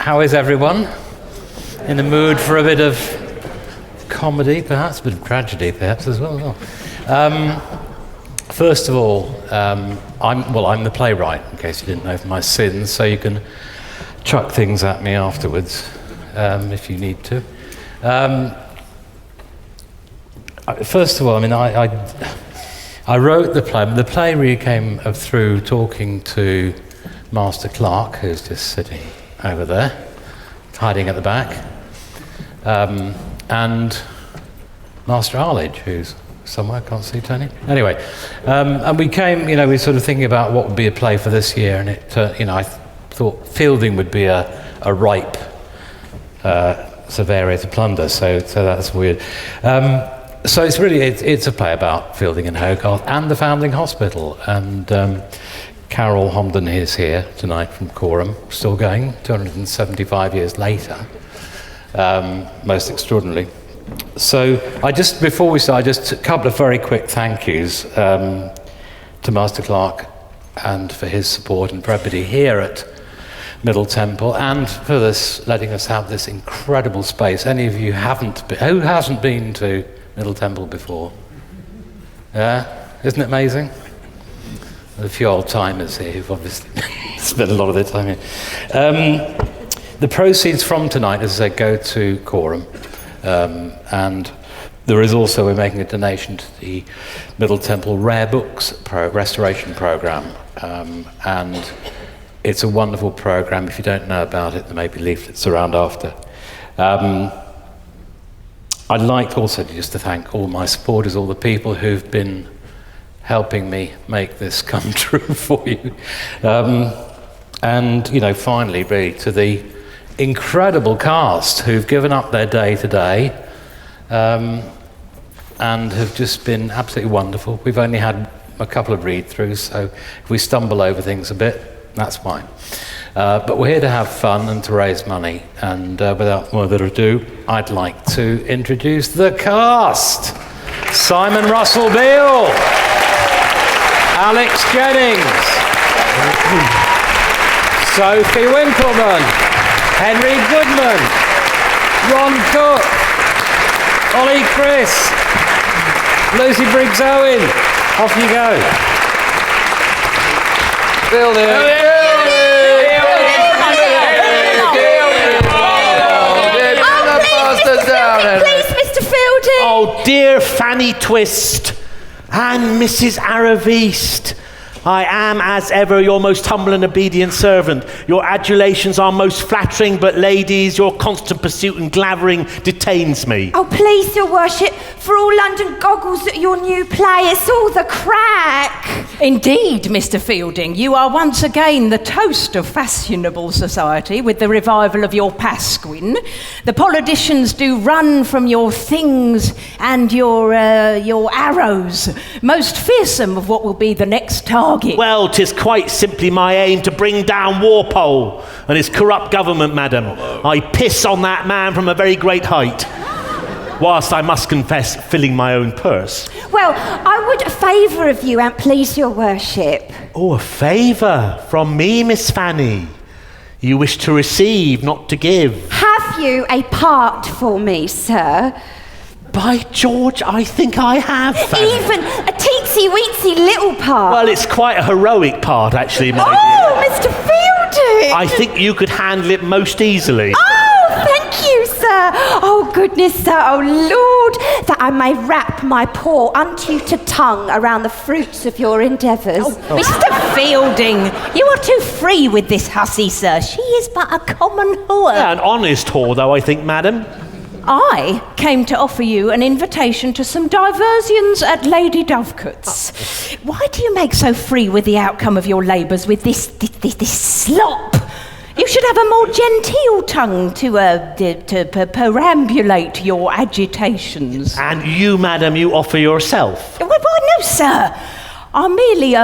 How is everyone? In the mood for a bit of comedy, perhaps, a bit of tragedy, perhaps, as well. First of all, I'm the playwright, in case you didn't know, for my sins, so you can chuck things at me afterwards, if you need to. First of all, I wrote the play. The play really came through talking to Master Clark, who's just sitting over there, hiding at the back, and Master Arledge, who's somewhere, can't see Tony. Anyway, and we came, we were sort of thinking about what would be a play for this year, and it, I thought Fielding would be a ripe sort of area to plunder, so that's weird. So it's a play about Fielding and Hogarth and the Foundling Hospital, and Carol Homden is here tonight from Coram, still going 275 years later, most extraordinarily. So before we start, just a couple of very quick thank yous to Master Clark and for his support and for everybody here at Middle Temple and for letting us have this incredible space. Any of you who hasn't been to Middle Temple before? Yeah? Isn't it amazing? A few old timers here who've obviously spent a lot of their time here. The proceeds from tonight, as I say, go to Coram. And there is also, we're making a donation to the Middle Temple Rare Books Restoration Programme. And it's a wonderful programme. If you don't know about it, there may be leaflets around after. I'd like also to thank all my supporters, all the people who've been helping me make this come true for you. And, finally, really, to the incredible cast who've given up their day today and have just been absolutely wonderful. We've only had a couple of read-throughs, so if we stumble over things a bit, that's fine. But we're here to have fun and to raise money, and without further ado, I'd like to introduce the cast. Simon Russell-Beale, Alex Jennings, Sophie Winkleman, Henry Goodman, Ron Cook, Ollie Chris, Lucy Briggs-Owen. Off you go. Fielding. Please, Mr. Fielding. Oh, dear Fanny Twist and Mrs. Arravist, I am, as ever, your most humble and obedient servant. Your adulations are most flattering, but ladies, your constant pursuit and glavering detains me. Oh, please, your worship, for all London goggles at your new play, it's all the crack. Indeed, Mr. Fielding, you are once again the toast of fashionable society with the revival of your Pasquin. The politicians do run from your things and your arrows, most fearsome of what will be the next target. Well, 'tis quite simply my aim to bring down Walpole and his corrupt government, madam. I piss on that man from a very great height, whilst I must confess, filling my own purse. Well, I would a favour of you, and please, your worship. Oh, a favour from me, Miss Fanny. You wish to receive, not to give. Have you a part for me, sir? By George, I think I have, Fanny. Even a teensy-weensy little part? Well, it's quite a heroic part, actually, my dear. Oh, Mr. Fielding! I think you could handle it most easily. Oh, thank you, sir. Oh, goodness, sir. Oh, Lord, that I may wrap my poor untutored tongue around the fruits of your endeavours. Oh, Mr. Fielding, you are too free with this hussy, sir. She is but a common whore. Yeah, an honest whore, though, I think, madam. I came to offer you an invitation to some diversions at Lady Dovecote's. Why do you make so free with the outcome of your labours with this slop? You should have a more genteel tongue to perambulate your agitations. And you, madam, you offer yourself? Well, no, sir. I'm merely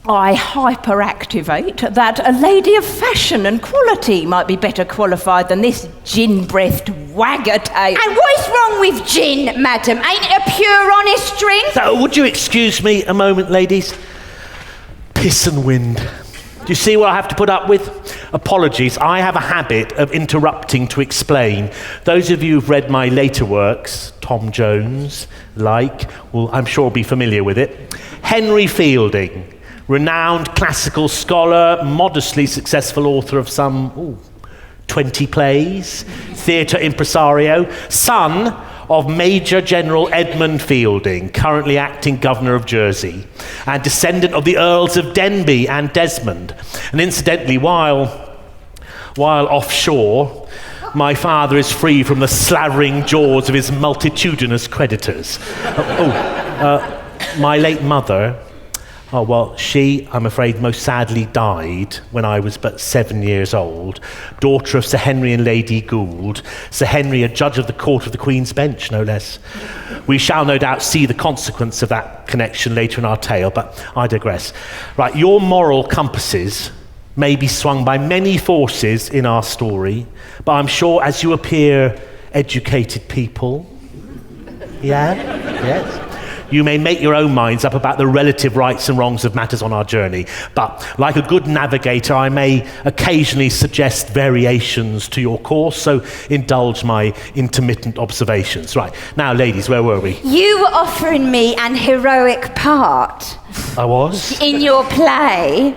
I hyperactivate that a lady of fashion and quality might be better qualified than this gin-breathed waggertail. And what is wrong with gin, madam? Ain't it a pure, honest drink? So, would you excuse me a moment, ladies? Piss and wind. Do you see what I have to put up with? Apologies, I have a habit of interrupting to explain. Those of you who've read my later works, Tom Jones, well, I'm sure will be familiar with it. Henry Fielding, renowned classical scholar, modestly successful author of some 20 plays, theatre impresario, son of Major General Edmund Fielding, currently acting Governor of Jersey, and descendant of the Earls of Denbigh and Desmond. And incidentally, while offshore, my father is free from the slavering jaws of his multitudinous creditors. My late mother, she, I'm afraid, most sadly died when I was but 7 years old, daughter of Sir Henry and Lady Gould, Sir Henry a judge of the Court of the Queen's Bench, no less. We shall no doubt see the consequence of that connection later in our tale, but I digress. Right, your moral compasses may be swung by many forces in our story, but I'm sure as you appear educated people, yes, you may make your own minds up about the relative rights and wrongs of matters on our journey. But like a good navigator, I may occasionally suggest variations to your course, so indulge my intermittent observations. Right, now ladies, where were we? You were offering me an heroic part. I was? In your play.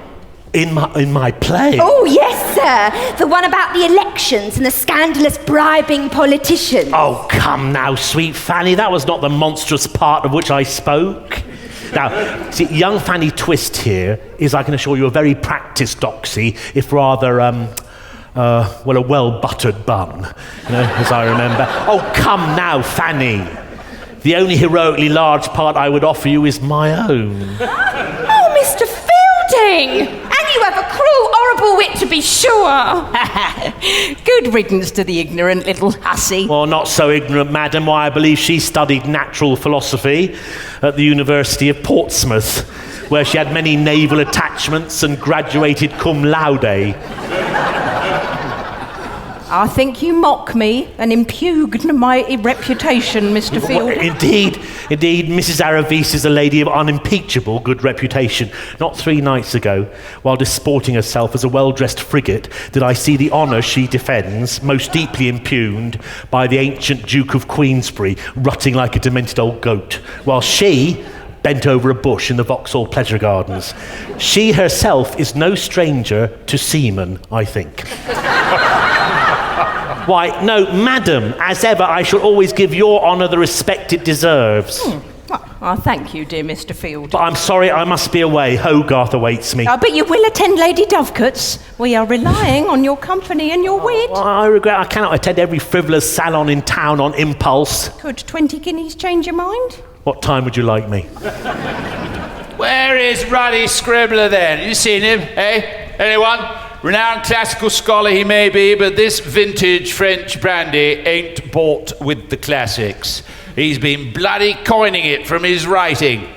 In my play? Oh, yes, sir. The one about the elections and the scandalous bribing politicians. Oh, come now, sweet Fanny. That was not the monstrous part of which I spoke. Now, see, young Fanny Twist here is, I can assure you, a very practiced doxy, if rather, a well-buttered bun, as I remember. Oh, come now, Fanny. The only heroically large part I would offer you is my own. Oh, Mr. Fielding! You have a cruel, horrible wit, to be sure. Good riddance to the ignorant little hussy. Well, not so ignorant, madam. Why, I believe she studied natural philosophy at the University of Portsmouth, where she had many naval attachments and graduated cum laude. I think you mock me and impugn my reputation, Mr. Fielding. Indeed, Mrs. Aravis is a lady of unimpeachable good reputation. Not 3 nights ago, while disporting herself as a well-dressed frigate, did I see the honour she defends most deeply impugned by the ancient Duke of Queensberry, rutting like a demented old goat, while she bent over a bush in the Vauxhall Pleasure Gardens. She herself is no stranger to seamen, I think. Why, no, madam, as ever, I shall always give your honour the respect it deserves. Well, thank you, dear Mr. Fielding. But I'm sorry, I must be away. Hogarth awaits me. But you will attend Lady Dovecote's. We are relying on your company and your wit. Well, I regret I cannot attend every frivolous salon in town on impulse. Could 20 guineas change your mind? What time would you like me? Where is Ruddy Scribbler then? You seen him, eh? Anyone? Renowned classical scholar he may be, but this vintage French brandy ain't bought with the classics. He's been bloody coining it from his writing.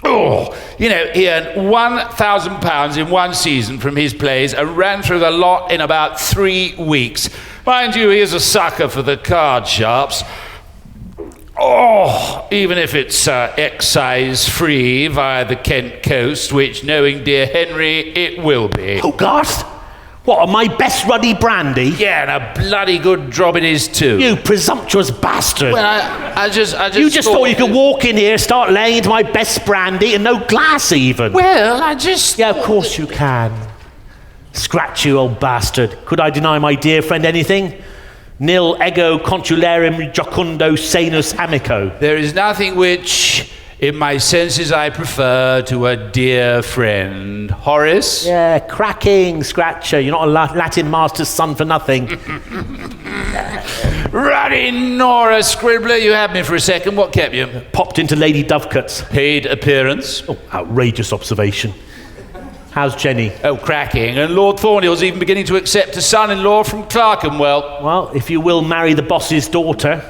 Oh, you know, he earned £1,000 in one season from his plays and ran through the lot in about 3 weeks. Mind you, he is a sucker for the card sharps. Oh, even if it's excise-free via the Kent coast, which, knowing dear Henry, it will be. Oh, Garth? What, my best ruddy brandy? Yeah, and a bloody good job it is, too. You presumptuous bastard. Well, I just You just thought you could walk in here, start laying into my best brandy, and no glass even. Well, I just... Yeah, of course you can. Scratch you, old bastard. Could I deny my dear friend anything? Nil ego contularem jocundo sanus amico. There is nothing which, in my senses, I prefer to a dear friend. Horace? Yeah, cracking, Scratcher. You're not a Latin master's son for nothing. Ruddy Nora Scribbler, you had me for a second. What kept you? Popped into Lady Dovecote's. Paid appearance. Oh, outrageous observation. How's Jenny? Oh, cracking. And Lord Thornhill's even beginning to accept a son-in-law from Clerkenwell. Well, if you will marry the boss's daughter.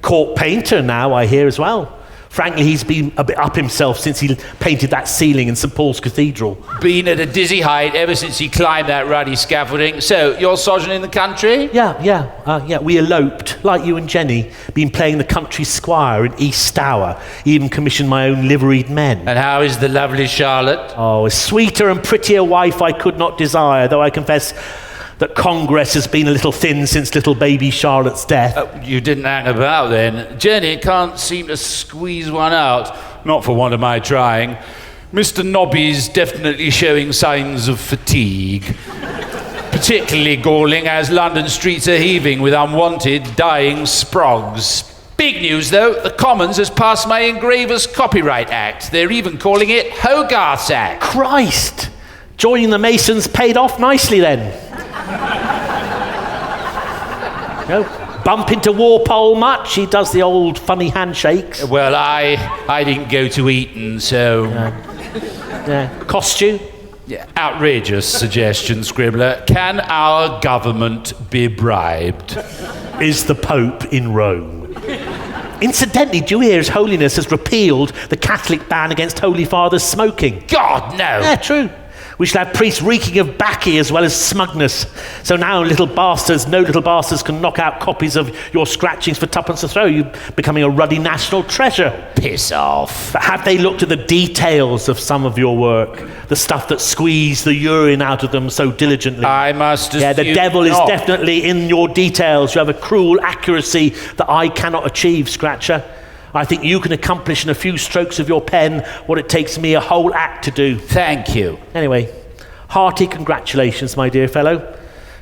Court painter now, I hear as well. Frankly, he's been a bit up himself since he painted that ceiling in St Paul's Cathedral. Been at a dizzy height ever since he climbed that ruddy scaffolding. So, you're sojourning in the country? Yeah. We eloped, like you and Jenny. Been playing the country squire in East Stour. Even commissioned my own liveried men. And how is the lovely Charlotte? Oh, a sweeter and prettier wife I could not desire, though I confess that Congress has been a little thin since little baby Charlotte's death. You didn't hang about then. Jenny can't seem to squeeze one out. Not for want of my trying. Mr. Nobby's definitely showing signs of fatigue. Particularly galling as London streets are heaving with unwanted, dying sprogs. Big news, though. The Commons has passed my Engravers Copyright Act. They're even calling it Hogarth's Act. Christ! Joining the Masons paid off nicely then. Bump into Walpole much? He does the old funny handshakes. Well, I didn't go to Eton, so... Cost you? Yeah. Outrageous suggestion, Scribbler. Can our government be bribed? Is the Pope in Rome? Incidentally, do you hear His Holiness has repealed the Catholic ban against Holy Fathers smoking? God, no! Yeah, true. We shall have priests reeking of baccy as well as smugness. So now no little bastards can knock out copies of your scratchings for tuppence a throw. You're becoming a ruddy national treasure. Piss off. But have they looked at the details of some of your work? The stuff that squeezed the urine out of them so diligently? I must assume the devil is not. definitely in your details. You have a cruel accuracy that I cannot achieve, Scratcher. I think you can accomplish in a few strokes of your pen what it takes me a whole act to do. Thank you. Anyway, hearty congratulations, my dear fellow.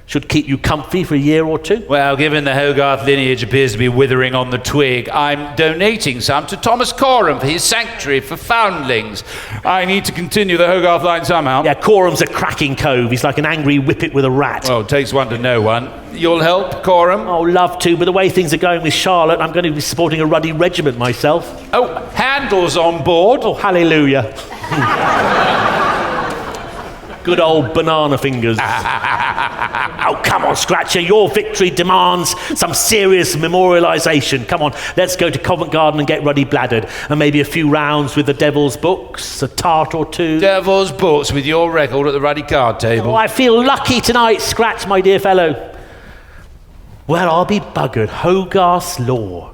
Should keep you comfy for a year or two. Well, given the Hogarth lineage appears to be withering on the twig, I'm donating some to Thomas Coram for his sanctuary for foundlings. I need to continue the Hogarth line somehow. Yeah, Coram's a cracking cove. He's like an angry whippet with a rat. Well, it takes one to know one. You'll help, Coram? Oh, love to, but the way things are going with Charlotte, I'm going to be supporting a ruddy regiment myself. Oh, Handel's on board. Oh, hallelujah. Good old banana fingers. Oh, come on, Scratcher. Your victory demands some serious memorialisation. Come on, let's go to Covent Garden and get ruddy bladdered. And maybe a few rounds with the Devil's Books, a tart or two. Devil's Books with your record at the ruddy card table. Oh, I feel lucky tonight, Scratch, my dear fellow. Well, I'll be buggered. Hogarth's Law.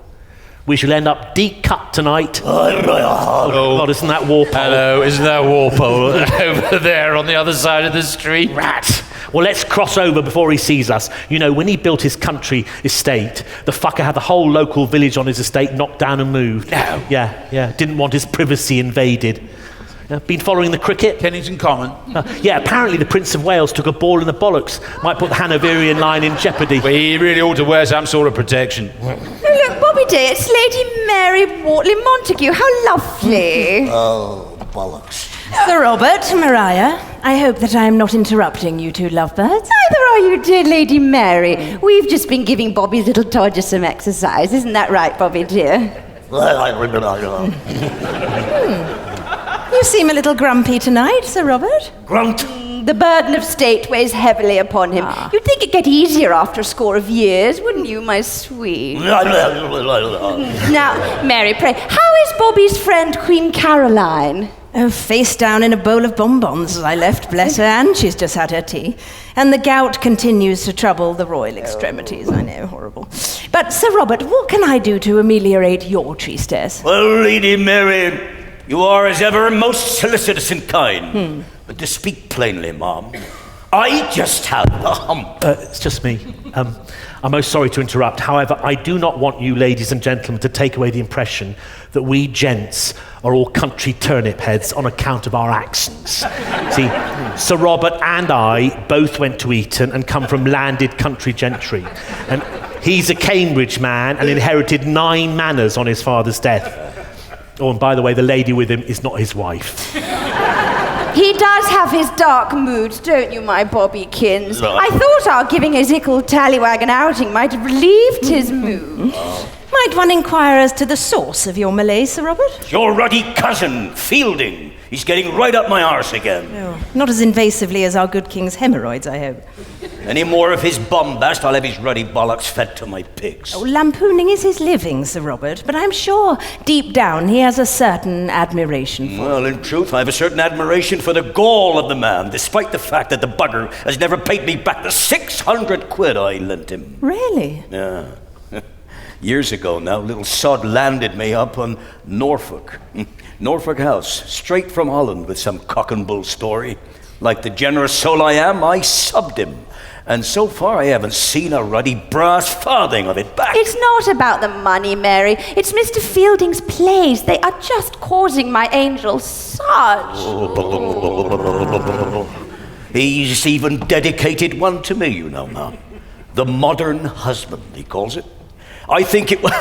We shall end up deep cut tonight. Oh, God, isn't that Walpole? Hello, isn't that Walpole over there on the other side of the street? Rat. Well, let's cross over before he sees us. You know, when he built his country estate, the fucker had the whole local village on his estate knocked down and moved. No. Yeah. Didn't want his privacy invaded. Been following the cricket? Kennington Common. Yeah, apparently the Prince of Wales took a ball in the bollocks. Might put the Hanoverian line in jeopardy. Well, he really ought to wear some sort of protection. Look, Bobby dear, it's Lady Mary Wortley Montague. How lovely. Oh, bollocks. Sir Robert, Maria, I hope that I am not interrupting you two lovebirds. Neither are you, dear Lady Mary. We've just been giving Bobby's little Todger some exercise. Isn't that right, Bobby dear? You seem a little grumpy tonight, Sir Robert. Grunt. The burden of state weighs heavily upon him. You'd think it'd get easier after a score of years, wouldn't you, my sweet? Now, Mary, pray, how is Bobby's friend Queen Caroline? Oh, face down in a bowl of bonbons as I left, bless her, and she's just had her tea. And the gout continues to trouble the royal extremities, I know, horrible. But, Sir Robert, what can I do to ameliorate your tristesse? Well, Lady Mary, you are as ever most solicitous and kind. But to speak plainly, Ma'am, I just have the hump. It's just me. I'm most sorry to interrupt. However, I do not want you, ladies and gentlemen, to take away the impression that we gents are all country turnip heads on account of our accents. See, Sir Robert and I both went to Eton and come from landed country gentry. And he's a Cambridge man and inherited 9 manors on his father's death. Oh, and by the way, the lady with him is not his wife. He does have his dark moods, don't you, my Bobbykins? No. I thought our giving his ickle tallywag an outing might have relieved his mood. Might one inquire as to the source of your malaise, Sir Robert? Your ruddy cousin, Fielding, He's getting right up my arse again. Oh, not as invasively as our good king's hemorrhoids, I hope. Any more of his bombast, I'll have his ruddy bollocks fed to my pigs. Oh, lampooning is his living, Sir Robert, but I'm sure deep down he has a certain admiration for Well, in truth, I have a certain admiration for the gall of the man, despite the fact that the bugger has never paid me back the 600 quid I lent him. Really? Yeah. Years ago now, little sod landed me up on Norfolk. Norfolk House, straight from Holland with some cock and bull story. Like the generous soul I am, I subbed him. And so far I haven't seen a ruddy brass farthing of it back. It's not about the money, Mary. It's Mr. Fielding's plays. They are just causing my angel such... He's even dedicated one to me, you know, ma'am. The Modern Husband, he calls it. I think it was...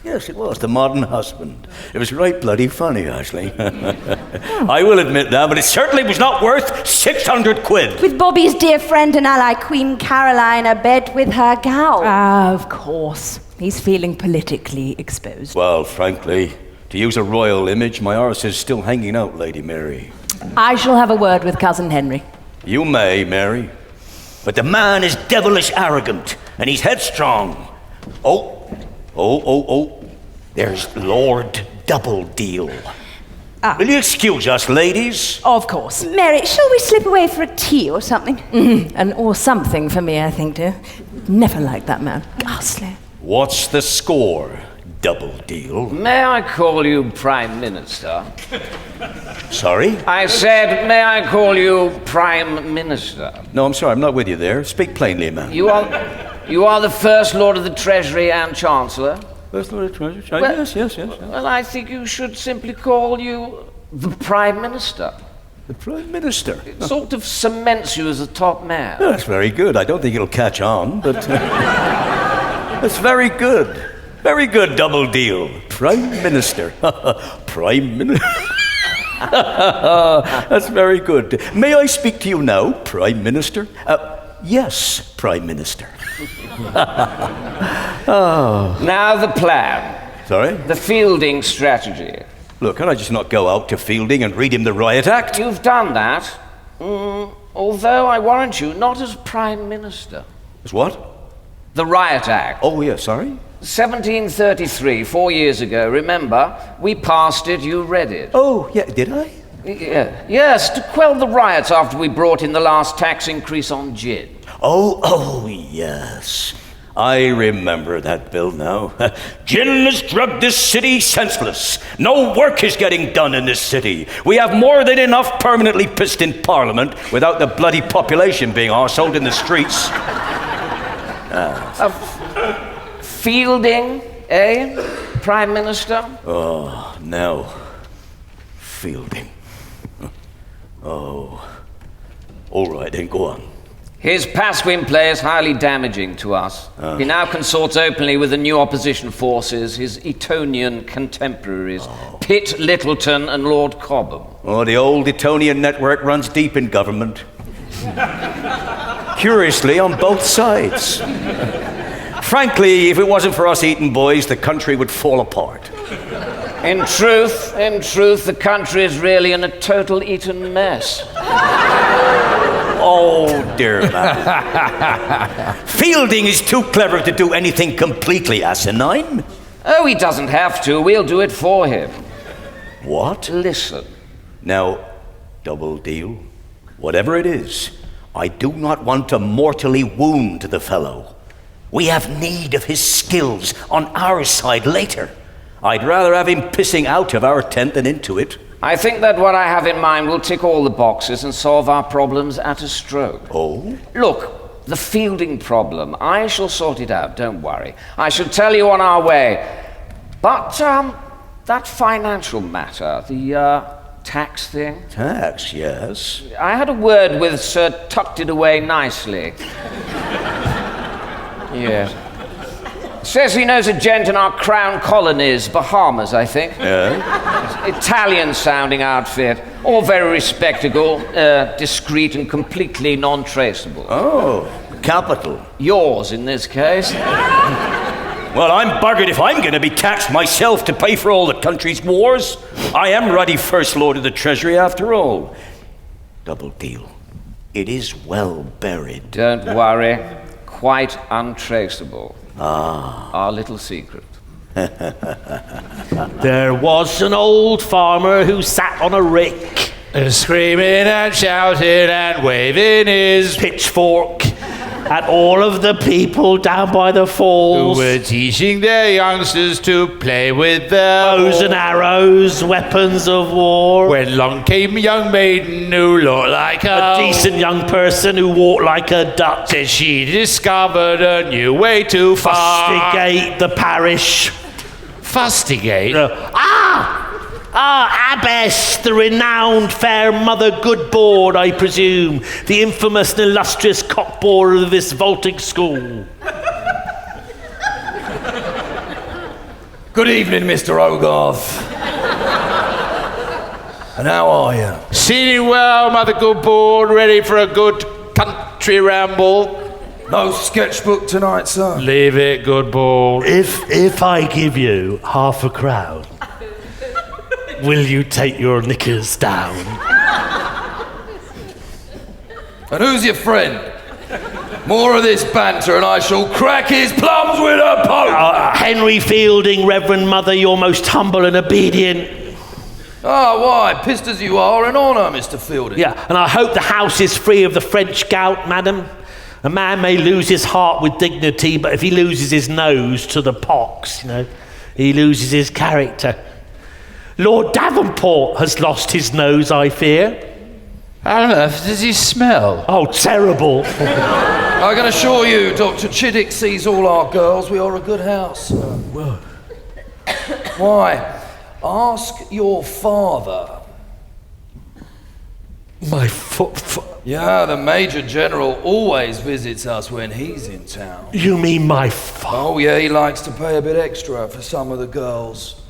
Yes, it was, The Modern Husband. It was right bloody funny, actually. I will admit that, but it certainly was not worth 600 quid. With Bobby's dear friend and ally, Queen Caroline, abed with her gal. Ah, of course. He's feeling politically exposed. Well, frankly, to use a royal image, my arse is still hanging out, Lady Mary. I shall have a word with Cousin Henry. You may, Mary. But the man is devilish arrogant, and he's headstrong. Oh. There's Lord Double Deal. Will you excuse us, ladies? Of course. Mary, shall we slip away for a tea or something? Or something for me, I think, dear. Never liked that man. Ghastly. What's the score, Double Deal? May I call you Prime Minister? Sorry? I said, may I call you Prime Minister? No, I'm sorry, I'm not with you there. Speak plainly, man. You are the First Lord of the Treasury and Chancellor? First Lord of the Treasury? Well- Yes. Well, I think you should simply call you the Prime Minister. The Prime Minister. It sort of cements you as a top man. Oh, that's very good. I don't think it'll catch on, but... that's very good. Very good, Double Deal. Prime Minister. Prime Minister. That's very good. May I speak to you now, Prime Minister? Yes, Prime Minister. Now the plan. Sorry? The fielding strategy. Look, can I just not go out to Fielding and read him the riot act? You've done that. Although I warrant you, not as Prime Minister. As what? The Riot Act. Oh, yeah, sorry? 1733, 4 years ago, remember? We passed it, you read it. Oh, yeah, did I? Yes, to quell the riots after we brought in the last tax increase on gin. Oh, yes. I remember that bill now. Gin has drugged this city senseless. No work is getting done in this city. We have more than enough permanently pissed in Parliament without the bloody population being arseholed in the streets. Fielding, eh, Prime Minister? Oh, now. Fielding. Oh. All right, then go on. His Pasquin play is highly damaging to us. He now consorts openly with the new opposition forces, his Etonian contemporaries, Pitt, Littleton and Lord Cobham. Oh, the old Etonian network runs deep in government. Curiously, on both sides. Frankly, if it wasn't for us Eton boys, the country would fall apart. In truth, the country is really in a total Eton mess. Oh, dear man. Fielding is too clever to do anything completely asinine. Oh, he doesn't have to. We'll do it for him. What? Listen. Now, Double Deal, whatever it is, I do not want to mortally wound the fellow. We have need of his skills on our side later. I'd rather have him pissing out of our tent than into it. I think that what I have in mind will tick all the boxes and solve our problems at a stroke. Oh? Look, the Fielding problem, I shall sort it out, don't worry. I shall tell you on our way. But, that financial matter, the, tax thing. Tax, yes. I had a word with Sir Tucked It Away Nicely. Yes. Says he knows a gent in our Crown Colonies, Bahamas, I think. Yeah? Italian-sounding outfit, all very respectable, discreet and completely non-traceable. Oh, capital. Yours, in this case. Well, I'm buggered if I'm going to be taxed myself to pay for all the country's wars. I am ruddy First Lord of the Treasury after all. Double deal. It is well buried. Don't worry. Quite untraceable. Our little secret. There was an old farmer who sat on a rick, screaming and shouting and waving his pitchfork at all of the people down by the who falls. were teaching their youngsters to play with their Bows and arrows, weapons of war. When along came a young maiden who looked like A decent young person who walked like a duck. Then she discovered a new way to Fustigate the parish. Fustigate? Abbess, the renowned fair mother Goodboard, I presume, the infamous and illustrious cockboard of this vaulting school. Good evening, Mr. Hogarth. And how are you? Seating well, Mother Goodboard, ready for a good country ramble. No sketchbook tonight, sir? Leave it, Goodboard. If I give you half a crown, will you take your knickers down? And who's your friend? More of this banter and I shall crack his plums with a poke! Henry Fielding, Reverend Mother, your most humble and obedient. Why? Pissed as you are, in honour, Mr. Fielding. Yeah, and I hope the house is free of the French gout, madam. A man may lose his heart with dignity, but if he loses his nose to the pox, he loses his character. Lord Davenport has lost his nose, I fear. How on earth does he smell? Oh, terrible. I can assure you, Dr. Chiddick sees all our girls. We are a good house. Why? Ask your father. My foot. Yeah, the Major General always visits us when he's in town. You mean my father? Oh, yeah, he likes to pay a bit extra for some of the girls'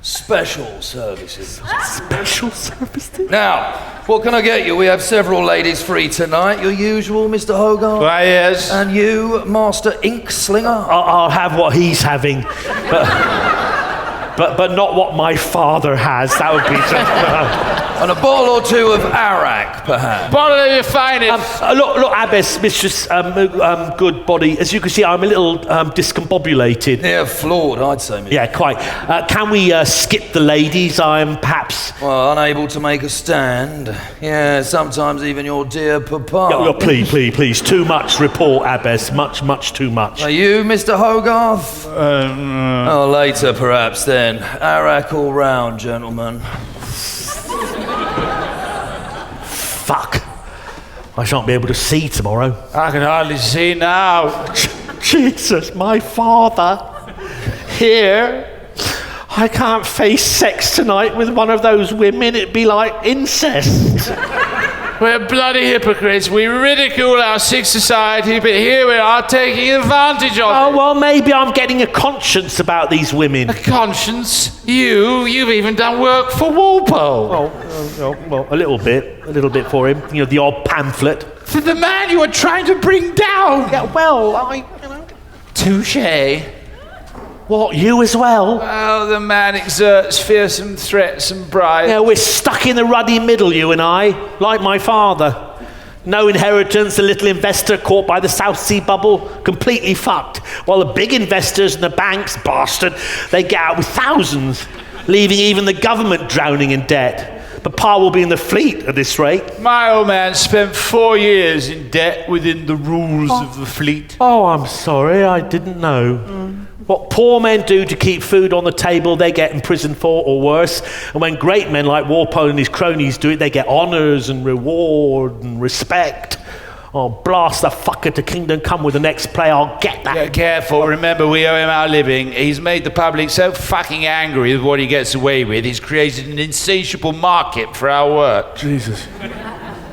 special services. Special services? Now, what can I get you? We have several ladies free tonight. Your usual, Mr. Hogarth? Why, yes. And you, Master Ink Slinger? I'll have what he's having, but not what my father has. That would be And a bottle or two of arak, perhaps. Bottle of your finest. look, Abbess, Mistress Goodbody. As you can see, I'm a little discombobulated. Yeah, flawed, I'd say, Mr. Yeah, quite. Can we skip the ladies? I'm perhaps... Well, unable to make a stand. Yeah, sometimes even your dear papa. Yeah, please. Too much report, Abbess. Much too much. Are you, Mr. Hogarth? Oh, later, perhaps, then. Arak all round, gentlemen. Fuck. I shan't be able to see tomorrow. I can hardly see now. Jesus, my father. Here. I can't face sex tonight with one of those women. It'd be like incest. We're bloody hypocrites. We ridicule our sick society, but here we are taking advantage of Oh, it. well, maybe I'm getting a conscience about these women. A conscience? You've even done work for Walpole. Well, a little bit for him. The odd pamphlet. For the man you were trying to bring down. Yeah, well, Touché. What, you as well? Well, the man exerts fearsome threats and bribes. Yeah, we're stuck in the ruddy middle, you and I, like my father. No inheritance, a little investor caught by the South Sea bubble, completely fucked. While the big investors and the banks, bastard, they get out with thousands, leaving even the government drowning in debt. But Pa will be in the fleet at this rate. My old man spent 4 years in debt within the rules of the fleet. Oh, I'm sorry, I didn't know. What poor men do to keep food on the table, they get imprisoned for, or worse. And when great men like Walpole and his cronies do it, they get honours and reward and respect. Oh, blast the fucker to kingdom come with the next play, I'll get that. Yeah, careful. Remember, we owe him our living. He's made the public so fucking angry with what he gets away with, he's created an insatiable market for our work. Jesus.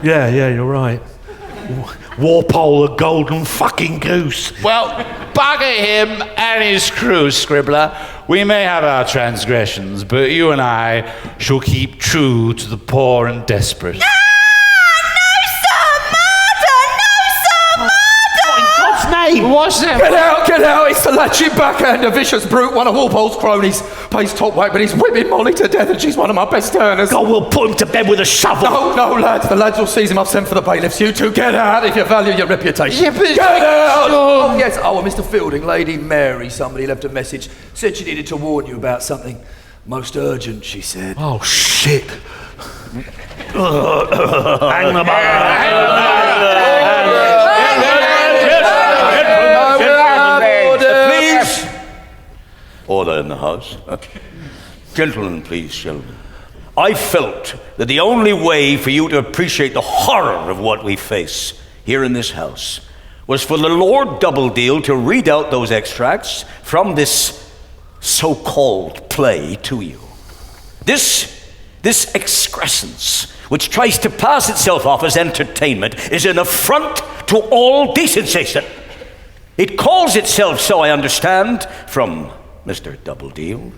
Yeah, you're right. Walpole, the golden fucking goose. Well, bugger him and his crew, Scribbler. We may have our transgressions, but you and I shall keep true to the poor and desperate. No, sir, murder! No, sir, murder! What in God's name? What's that? Get out! It's the latching backhand, a vicious brute, one of Walpole's cronies. Pays top whack, but he's whipping Molly to death, and she's one of my best turners. God, we'll put him to bed with a shovel. No, lads. The lads will seize him. I've sent for the bailiffs. You two get out if you value your reputation. Yeah, but Get out! sure. Oh, yes. Oh, Mr. Fielding, Lady Mary, somebody left a message. Said she needed to warn you about something most urgent, she said. Oh, shit. Hang the Please. Order in the house. Gentlemen, please, gentlemen. I felt that the only way for you to appreciate the horror of what we face here in this house was for the Lord Doubledeal to read out those extracts from this so-called play to you. This excrescence, which tries to pass itself off as entertainment, is an affront to all decency. It calls itself, so I understand, from Mr. Doubledeal,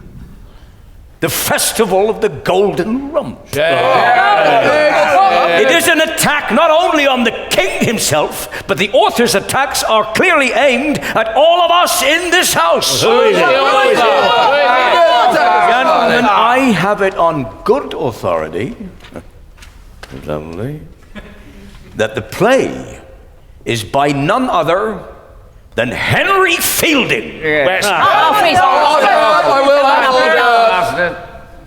the Festival of the Golden Rump. It is an attack not only on the king himself, but the author's attacks are clearly aimed at all of us in this house. Gentlemen, I have it on good authority, lovely, that the play is by none other than Henry Fielding.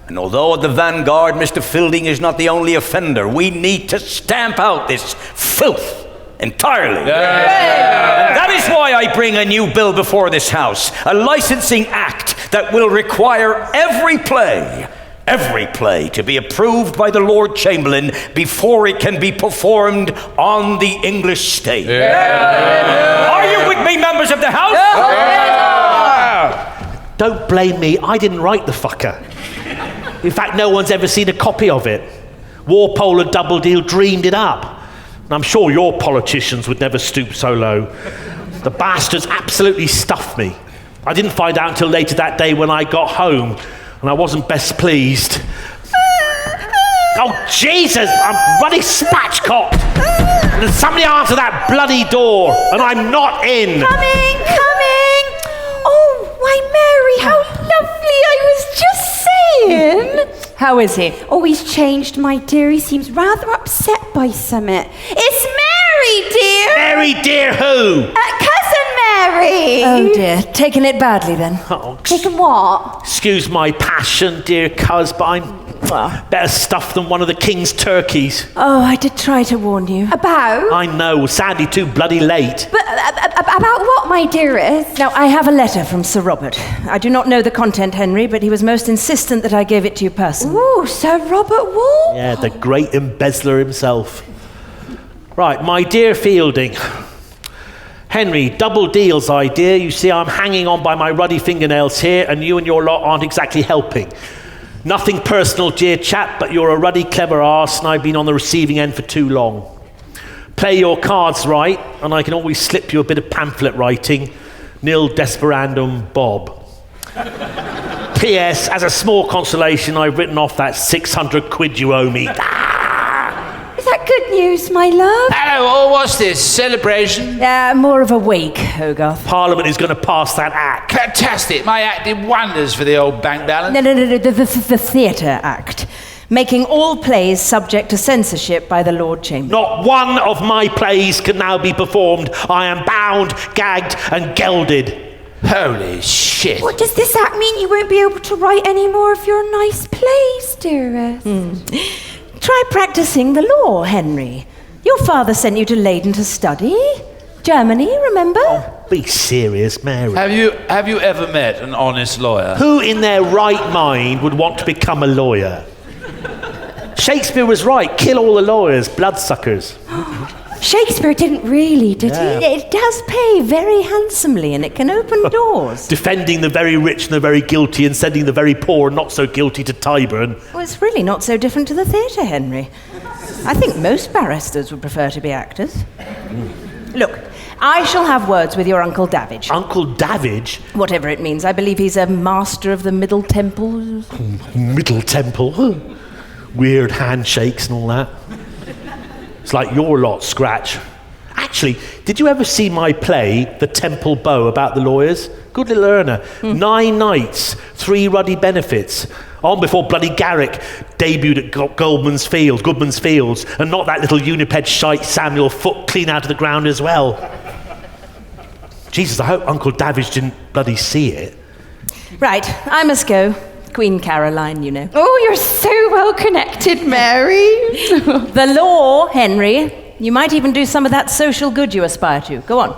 And although at the vanguard, Mr. Fielding is not the only offender, we need to stamp out this filth entirely. And that is why I bring a new bill before this house, a licensing act that will require every play to be approved by the Lord Chamberlain before it can be performed on the English stage. Are you with me, members of the House? Don't blame me, I didn't write the fucker. In fact, no one's ever seen a copy of it. Walpole and Doubledeal dreamed it up. And I'm sure your politicians would never stoop so low. The bastards absolutely stuffed me. I didn't find out until later that day when I got home, and I wasn't best pleased. Oh, Jesus! I'm bloody spatchcocked! And somebody answer that bloody door, and I'm not in! Coming! Oh, why, Mary, how lovely! I was just saying. How is he? Oh, he's changed, my dear. He seems rather upset by something. It's Mary, dear! Mary, dear, who? Cousin Mary! Oh dear, taking it badly then. Oh, Taken what? excuse my passion, dear cuz, but I'm better stuffed than one of the king's turkeys. Oh, I did try to warn you. About? I know, sadly too bloody late. But about what, my dearest? Now, I have a letter from Sir Robert. I do not know the content, Henry, but he was most insistent that I gave it to you personally. Ooh, Sir Robert Walpole? Yeah, the great embezzler himself. Right, my dear Fielding. Henry, Doubledeal's idea. You see, I'm hanging on by my ruddy fingernails here, and you and your lot aren't exactly helping. Nothing personal, dear chap, but you're a ruddy clever arse, and I've been on the receiving end for too long. Play your cards right, and I can always slip you a bit of pamphlet writing. Nil desperandum Bob. P.S. As a small consolation, I've written off that 600 quid you owe me. Is that good news, my love? Hello, what's this? Celebration? More of a wake, Hogarth. Parliament is going to pass that act. Fantastic. My act did wonders for the old bank balance. No, the Theatre Act. Making all plays subject to censorship by the Lord Chamberlain. Not one of my plays can now be performed. I am bound, gagged, and gelded. Holy shit. What does this act mean? You won't be able to write any more of your nice plays, dearest? Try practicing the law, Henry. Your father sent you to Leyden to study. Germany, remember? Oh, be serious, Mary. Have you ever met an honest lawyer? Who in their right mind would want to become a lawyer? Shakespeare was right. Kill all the lawyers, bloodsuckers. Shakespeare didn't really, did Yeah. he? It does pay very handsomely, and it can open doors. Defending the very rich and the very guilty and sending the very poor and not so guilty to Tyburn. Well, it's really not so different to the theatre, Henry. I think most barristers would prefer to be actors. Look, I shall have words with your Uncle Davidge. Uncle Davidge? Whatever it means. I believe he's a master of the Middle Temple. Middle Temple. Weird handshakes and all that. It's like your lot, Scratch. Actually, did you ever see my play, The Temple Bow, about the lawyers? Good little earner. 9 nights, 3 ruddy benefits. On before bloody Garrick debuted at Goodman's Fields, and knocked that little uniped shite Samuel Foote clean out of the ground as well. Jesus, I hope Uncle Davidge didn't bloody see it. Right, I must go. Queen Caroline, you know. Oh, you're so well connected, Mary. The law, Henry. You might even do some of that social good you aspire to. Go on.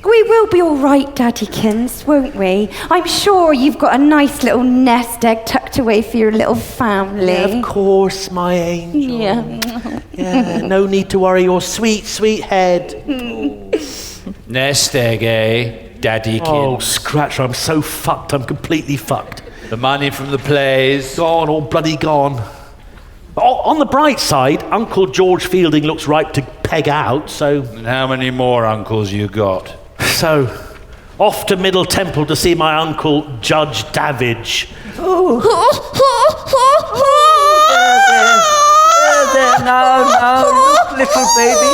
We will be all right, Daddykins, won't we? I'm sure you've got a nice little nest egg tucked away for your little family. Yeah, of course, my angel. Yeah. No need to worry your sweet, sweet head. Nest egg, eh? Daddykins. Oh, Scratcher, I'm so fucked. I'm completely fucked. The money from the plays. Gone, all bloody gone. On the bright side, Uncle George Fielding looks ripe to peg out, so... And how many more uncles you got? So, off to Middle Temple to see my uncle, Judge Davidge. There, now, little baby.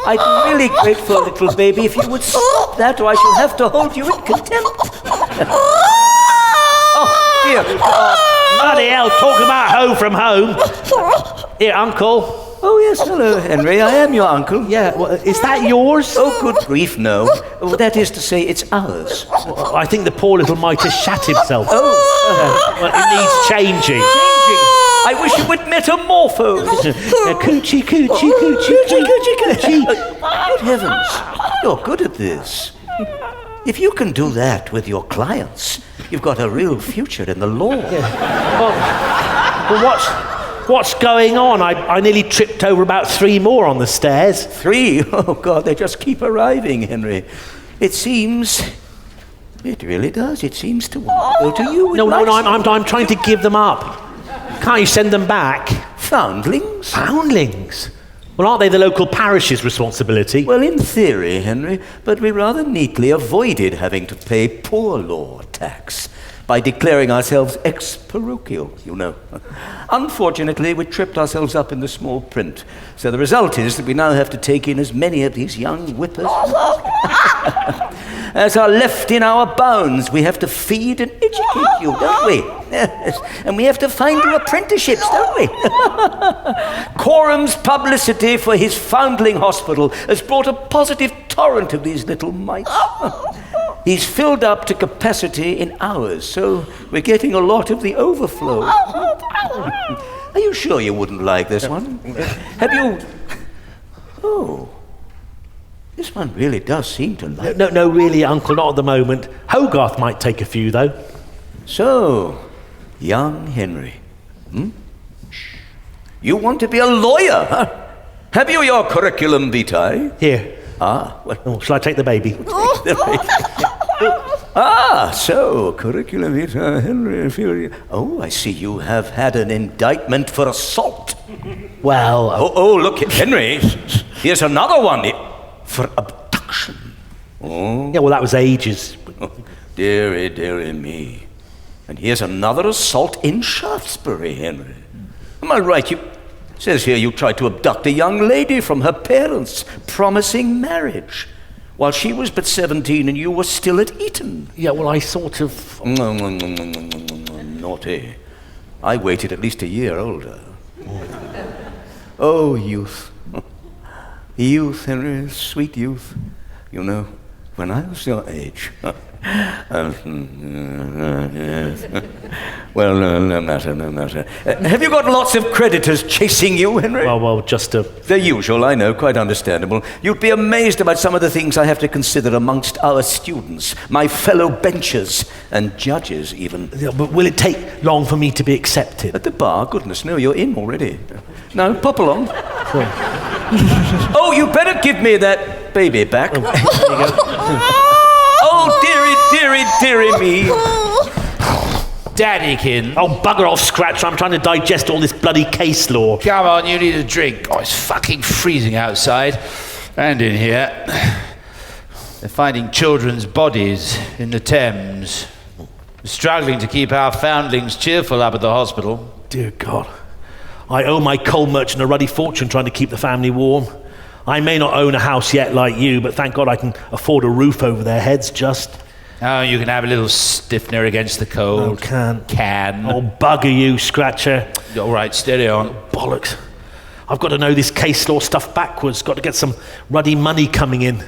I'd be really grateful, little baby, if you would stop that, or I shall have to hold you in contempt. Oh, dear God. Bloody hell, talk about home from home. Here, Uncle. Oh, yes, hello, Henry. I am your uncle. Yeah, well, is that yours? Oh, good grief, no. Well, that is to say, it's ours. Well, I think the poor little mite has shat himself. Oh. Well, it needs changing. I wish it would metamorphose. Coochie, coochie, coochie, coochie, coochie. Good heavens, you're good at this. If you can do that with your clients, you've got a real future in the law. Well, what's going on? I nearly tripped over about 3 more on the stairs. 3? Oh, God, they just keep arriving, Henry. It really does. It seems to want to go to you. No, I'm trying to give them up. Can't you send them back? Foundlings? Foundlings? Well, aren't they the local parish's responsibility? Well, in theory, Henry, but we rather neatly avoided having to pay poor law tax by declaring ourselves ex-parochial, you know. Unfortunately, we tripped ourselves up in the small print, so the result is that we now have to take in as many of these young whippers as are left in our bounds. We have to feed and educate you, don't we? Yes. And we have to find you apprenticeships, don't we? Coram's publicity for his foundling hospital has brought a positive torrent of these little mites. He's filled up to capacity in ours, so we're getting a lot of the overflow. Are you sure you wouldn't like this one? Have you... Oh... This one really does seem to like... No, really, Uncle, not at the moment. Hogarth might take a few, though. So, young Henry, you want to be a lawyer, huh? Have you your curriculum vitae? Here. Well, shall I take the baby? So, curriculum vitae, Henry. Oh, I see you have had an indictment for assault. Well... Oh, look, Henry, here's another one. For abduction. Oh. Yeah, well, that was ages. Dearie, dearie me. And here's another assault in Shaftesbury, Henry. Am I right? It says here you tried to abduct a young lady from her parents, promising marriage, while she was but 17 and you were still at Eton. Yeah, well, I sort of... Naughty. I waited at least a year older. Oh, youth. Youth, Henry, sweet youth. You know, when I was your age... Well, no matter. Have you got lots of creditors chasing you, Henry? Well, just a... The usual, I know, quite understandable. You'd be amazed about some of the things I have to consider amongst our students, my fellow benchers, and judges even. Yeah, but will it take long for me to be accepted? At the bar? Goodness, no, you're in already. Now, pop along. Oh, you better give me that baby back. There you go. Oh, dearie me. Daddykins. Oh, bugger off, Scratcher. I'm trying to digest all this bloody case law. Come on, you need a drink. Oh, it's fucking freezing outside. And in here. They're finding children's bodies in the Thames. We're struggling to keep our foundlings cheerful up at the hospital. Dear God. I owe my coal merchant a ruddy fortune trying to keep the family warm. I may not own a house yet like you, but thank God I can afford a roof over their heads just. Oh, you can have a little stiffener against the cold. Oh, can't. Can. Oh, bugger you, Scratcher. All right, steady on. Bollocks. I've got to know this case law stuff backwards. Got to get some ruddy money coming in.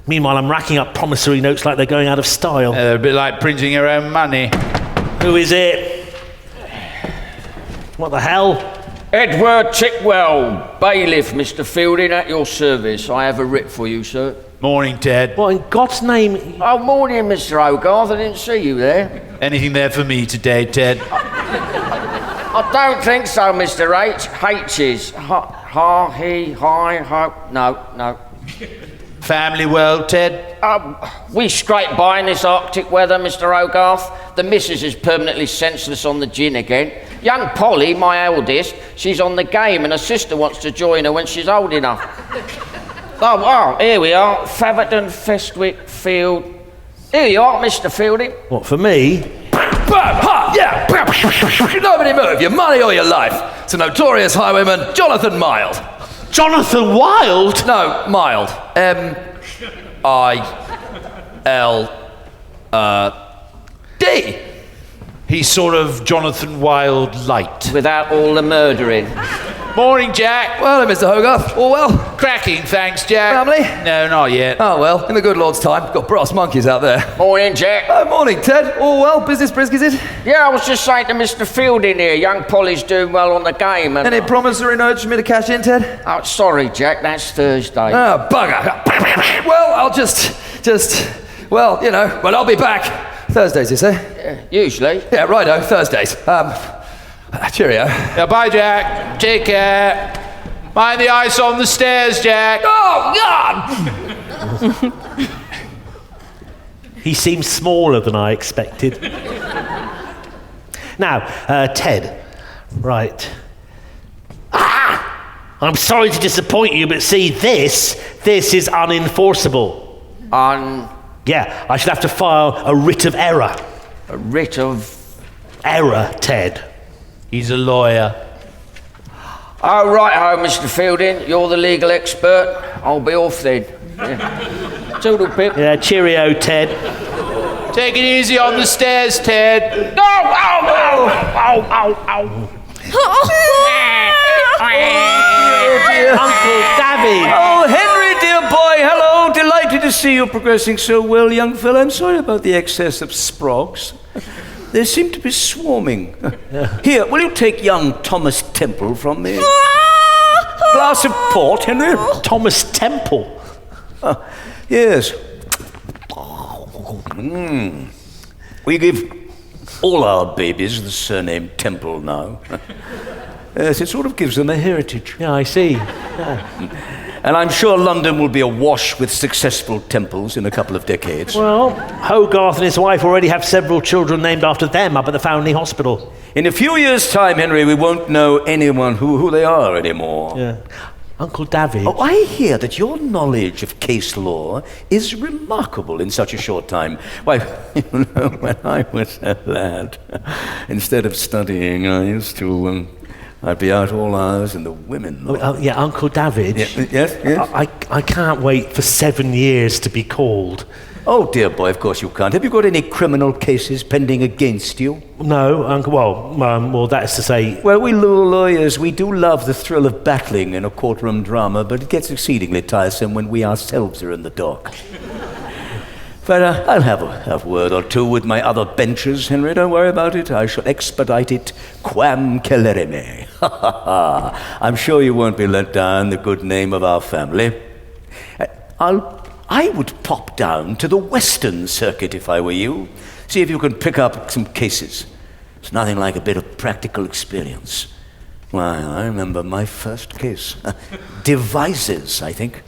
Meanwhile, I'm racking up promissory notes like they're going out of style. A bit like printing your own money. Who is it? What the hell? Edward Tickwell, bailiff, Mr. Fielding, at your service. I have a writ for you, sir. Morning, Ted. What in God's name? Oh, morning, Mr. Hogarth. I didn't see you there. Anything there for me today, Ted? I don't think so, Mr. H. H's. Ha, he, hi, ho. No. Family well, Ted? We scrape by in this Arctic weather, Mr. Hogarth. The missus is permanently senseless on the gin again. Young Polly, my eldest, she's on the game and her sister wants to join her when she's old enough. Oh, here we are. Faverton, Festwick, Field. Here you are, Mr. Fielding. What, for me? Yeah! Nobody move, your money or your life. It's a notorious highwayman, Jonathan Mild. Jonathan Wild? No, Mild. M-I-L-D. He's sort of Jonathan Wild light. Without all the murdering. Morning, Jack. Well, Mr. Hogarth, all well? Cracking, thanks, Jack. Family? No, not yet. Oh, well, in the good Lord's time. Got brass monkeys out there. Morning, Jack. Oh, morning, Ted. All well? Business brisk, is it? Yeah, I was just saying to Mr. Fielding here, young Polly's doing well on the game. And Any promissory notes for me to cash in, Ted? Oh, sorry, Jack, that's Thursday. Oh, bugger. Well, I'll well, you know, I'll be back. Thursdays, you say? Usually. Yeah, righto, Thursdays. Cheerio. Yeah, bye, Jack. Take care. Mind the ice on the stairs, Jack. Oh, God! He seems smaller than I expected. Now, Ted. Right. I'm sorry to disappoint you, but see, this is unenforceable. Yeah, I should have to file a writ of error. A writ of... Error, Ted. He's a lawyer. Oh, right-ho, Mr. Fielding. You're the legal expert. I'll be off then. Yeah. Toodle pip. Yeah, cheerio, Ted. Take it easy on the stairs, Ted. No! Ow! Uncle David. Oh, Henry, dear boy, hello. Delighted to see you progressing so well, young fella. I'm sorry about the excess of sprogs. They seem to be swarming. Here, will you take young Thomas Temple from me? Glass of port, Henry? Thomas Temple. Yes. We give all our babies the surname Temple now. Yes, it sort of gives them a heritage. Yeah, I see. And I'm sure London will be awash with successful Temples in a couple of decades. Well, Hogarth and his wife already have several children named after them up at the Foundling Hospital. In a few years' time, Henry, we won't know anyone who they are anymore. Yeah. Uncle David. Oh, I hear that your knowledge of case law is remarkable in such a short time. Why, you know, when I was a lad, instead of studying, I used to... I'd be out all hours and the women... Yeah, Uncle David. Yes? I can't wait for 7 years to be called. Oh, dear boy, of course you can't. Have you got any criminal cases pending against you? No, Uncle... Well, that's to say... Well, we lawyers, we do love the thrill of battling in a courtroom drama, but it gets exceedingly tiresome when we ourselves are in the dock. But I'll have a word or two with my other benches, Henry. Don't worry about it. I shall expedite it quam celerime. I'm sure you won't be let down the good name of our family. I would pop down to the Western Circuit if I were you. See if you can pick up some cases. It's nothing like a bit of practical experience. Why, I remember my first case. Devizes, I think.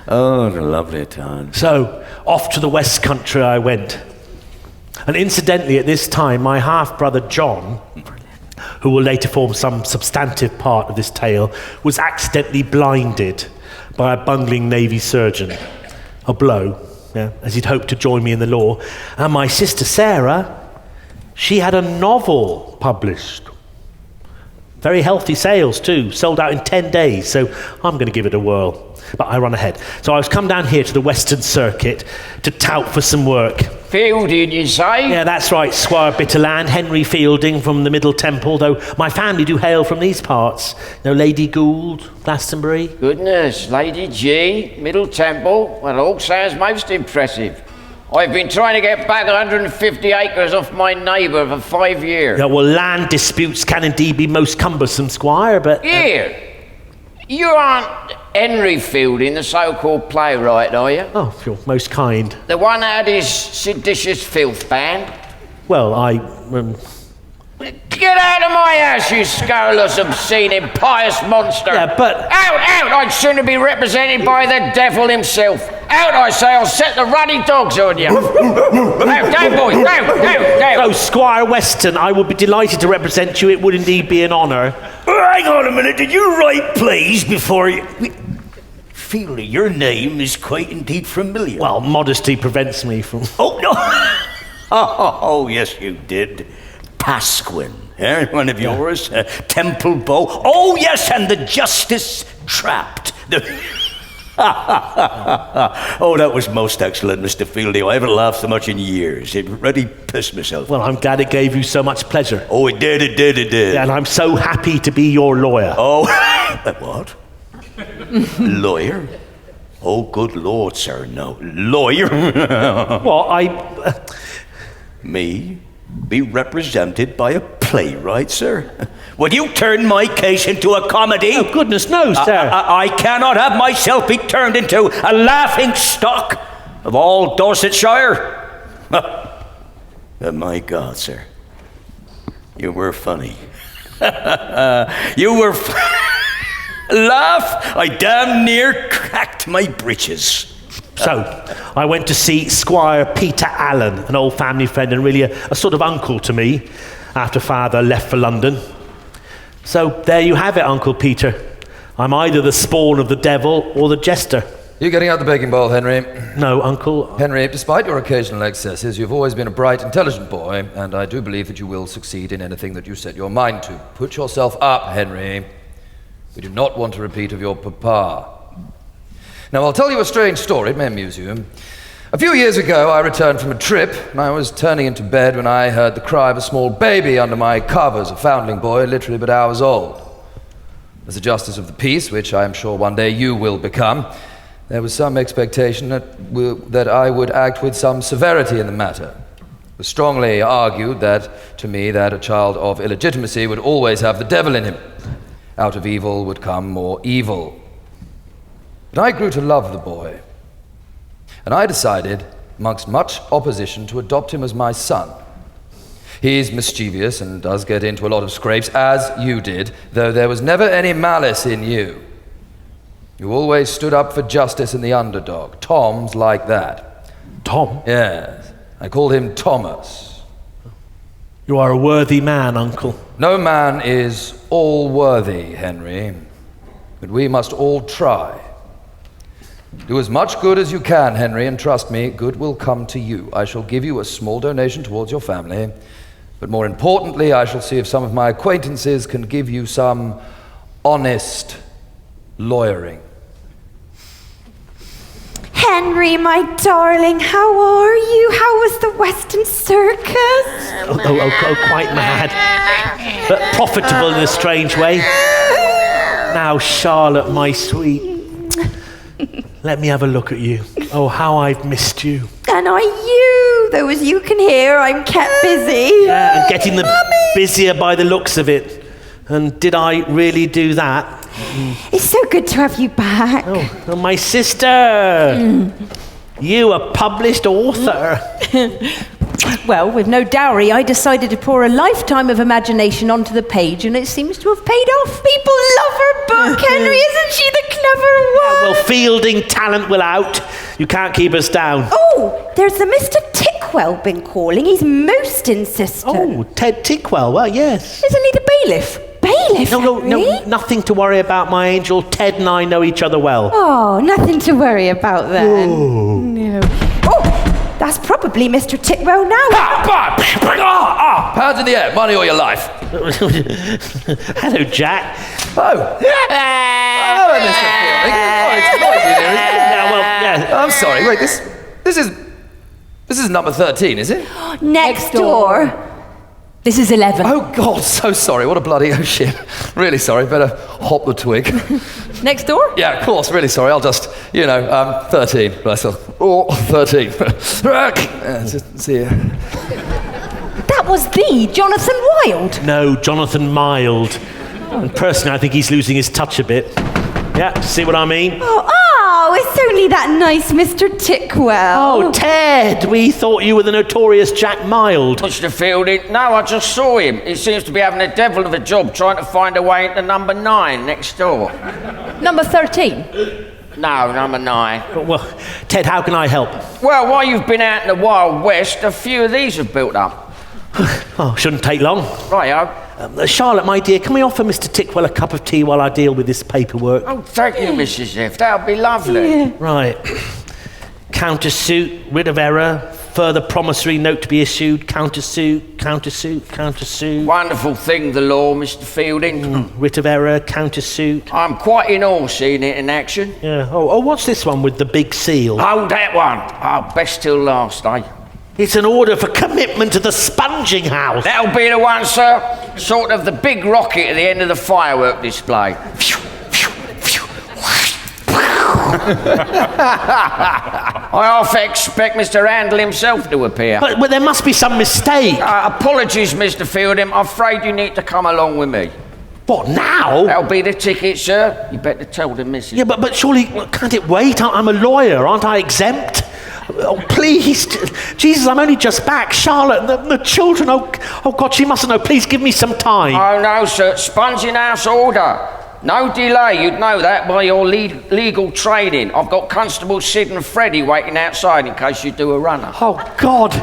Oh, what a lovely town. So, off to the West Country I went. And incidentally, at this time, my half-brother John, who will later form some substantive part of this tale, was accidentally blinded by a bungling Navy surgeon. A blow, as he'd hoped to join me in the law. And my sister Sarah, she had a novel published. Very healthy sales too, sold out in 10 days, so I'm going to give it a whirl. But I run ahead. So I was come down here to the Western Circuit to tout for some work. Fielding, you say? Yeah, that's right, Squire Bitterland, Henry Fielding from the Middle Temple, though my family do hail from these parts. You know, Lady Gould, Glastonbury. Goodness, Lady G, Middle Temple. Well, it all sounds most impressive. I've been trying to get back 150 acres off my neighbour for 5 years. Yeah, well, land disputes can indeed be most cumbersome, Squire, but... Here, you aren't Henry Fielding, the so-called playwright, are you? Oh, you're most kind. The one that had his seditious filth banned? Well, Get out of my house, you scurrilous, obscene, impious monster! Yeah, but... Out! I'd sooner be represented by the devil himself. Out, I say, I'll set the ruddy dogs on you. Go, boys, go! Oh, Squire Weston, I would be delighted to represent you. It would indeed be an honour. Hang on a minute, did you write plays before you... Fielding, your name is quite indeed familiar. Well, modesty prevents me from... Oh, no! Oh, yes, you did. Pasquin, one of yours. Temple Bow. Oh, yes, and the Justice Trapped. Oh, that was most excellent, Mr. Fielding. I haven't laughed so much in years. It really pissed myself. Well, I'm glad it gave you so much pleasure. Oh, it did. Yeah, and I'm so happy to be your lawyer. Oh, what? Lawyer? Oh, good Lord, sir, no. Lawyer? What, Me? Be represented by a playwright, sir? Will you turn my case into a comedy? Oh, goodness no, sir. I cannot have myself be turned into a laughing stock of all Dorsetshire. My God, sir. You were funny. You were laugh? I damn near cracked my breeches. So, I went to see Squire Peter Allen, an old family friend and really a sort of uncle to me, after Father left for London. So, there you have it, Uncle Peter. I'm either the spawn of the devil or the jester. You getting out the baking bowl, Henry? No, Uncle. Henry, despite your occasional excesses, you've always been a bright, intelligent boy, and I do believe that you will succeed in anything that you set your mind to. Put yourself up, Henry. We do not want a repeat of your papa. Now, I'll tell you a strange story. It may amuse you. A few years ago, I returned from a trip, and I was turning into bed when I heard the cry of a small baby under my covers, a foundling boy, literally but hours old. As a justice of the peace, which I am sure one day you will become, there was some expectation that I would act with some severity in the matter. It was strongly argued to me that a child of illegitimacy would always have the devil in him. Out of evil would come more evil. But I grew to love the boy, and I decided, amongst much opposition, to adopt him as my son. He's mischievous and does get into a lot of scrapes, as you did, though there was never any malice in you. You always stood up for justice and the underdog. Tom's like that. Tom? Yes, I called him Thomas. You are a worthy man, Uncle. No man is all worthy, Henry, but we must all try. Do as much good as you can, Henry, and trust me, good will come to you. I shall give you a small donation towards your family, but more importantly, I shall see if some of my acquaintances can give you some honest lawyering. Henry, my darling, how are you? How was the Western Circus? Oh, quite mad, but profitable in a strange way. Now, Charlotte, my sweet, let me have a look at you. Oh, how I've missed you. And are you? Though as you can hear, I'm kept busy. Yeah, and getting busier by the looks of it. And did I really do that? It's so good to have you back. Oh, my sister. You, a published author. Well, with no dowry, I decided to pour a lifetime of imagination onto the page, and it seems to have paid off. People love her book, Henry. Isn't she the clever one? Well, Fielding talent will out. You can't keep us down. Oh, there's the Mr. Tickwell been calling. He's most insistent. Oh, Ted Tickwell. Well, yes. Isn't he the bailiff? Bailiff, No, Henry? nothing to worry about, my angel. Ted and I know each other well. Oh, nothing to worry about then. Ooh. No. Oh, that's probably Mr. Tickwell now. Hands in the air, money or your life. Hello, Jack. Oh. Hello, Mr. Fielding. Oh, it's noisy there, isn't it? Yeah, well, yeah. I'm sorry. Wait, this is number 13, is it? Next door. This is 11. Oh God, so sorry. What a bloody oh shit. Really sorry. Better hop the twig. Next door? Yeah, of course. Really sorry. I'll just, 13. Russell. Oh, 13. Just see you. That was the Jonathan Wild. No, Jonathan Mild. And personally, I think he's losing his touch a bit. Yeah, see what I mean? Oh, it's only that nice Mr. Tickwell. Oh, Ted, we thought you were the notorious Jack Mild. Mr. Fielding, no, I just saw him. He seems to be having a devil of a job trying to find a way into number 9 next door. Number 13. No, number 9. Well, Ted, how can I help? Well, while you've been out in the Wild West, a few of these have built up. Oh, shouldn't take long. Righto. Charlotte, my dear, can we offer Mr. Tickwell a cup of tea while I deal with this paperwork? Oh, thank you, Mrs. F. That'll be lovely. Yeah. Right. Countersuit, writ of error, further promissory note to be issued, countersuit. Wonderful thing, the law, Mr. Fielding. Writ of error, countersuit. I'm quite in awe seeing it in action. Yeah. Oh, what's this one with the big seal? Oh, that one. Oh, best till last, eh? It's an order for commitment to the sponging house. That'll be the one, sir. Sort of the big rocket at the end of the firework display. I half expect Mr. Handel himself to appear. But there must be some mistake. Apologies, Mr. Fielding. I'm afraid you need to come along with me. What, now? That'll be the ticket, sir. You better tell the missus. Yeah, but surely, can't it wait? I'm a lawyer, aren't I exempt? Oh, please. Jesus, I'm only just back. Charlotte, the children, oh God, she mustn't know. Please give me some time. Oh, no, sir. Sponging house order. No delay. You'd know that by your legal training. I've got Constable Sid and Freddie waiting outside in case you do a runner. Oh, God.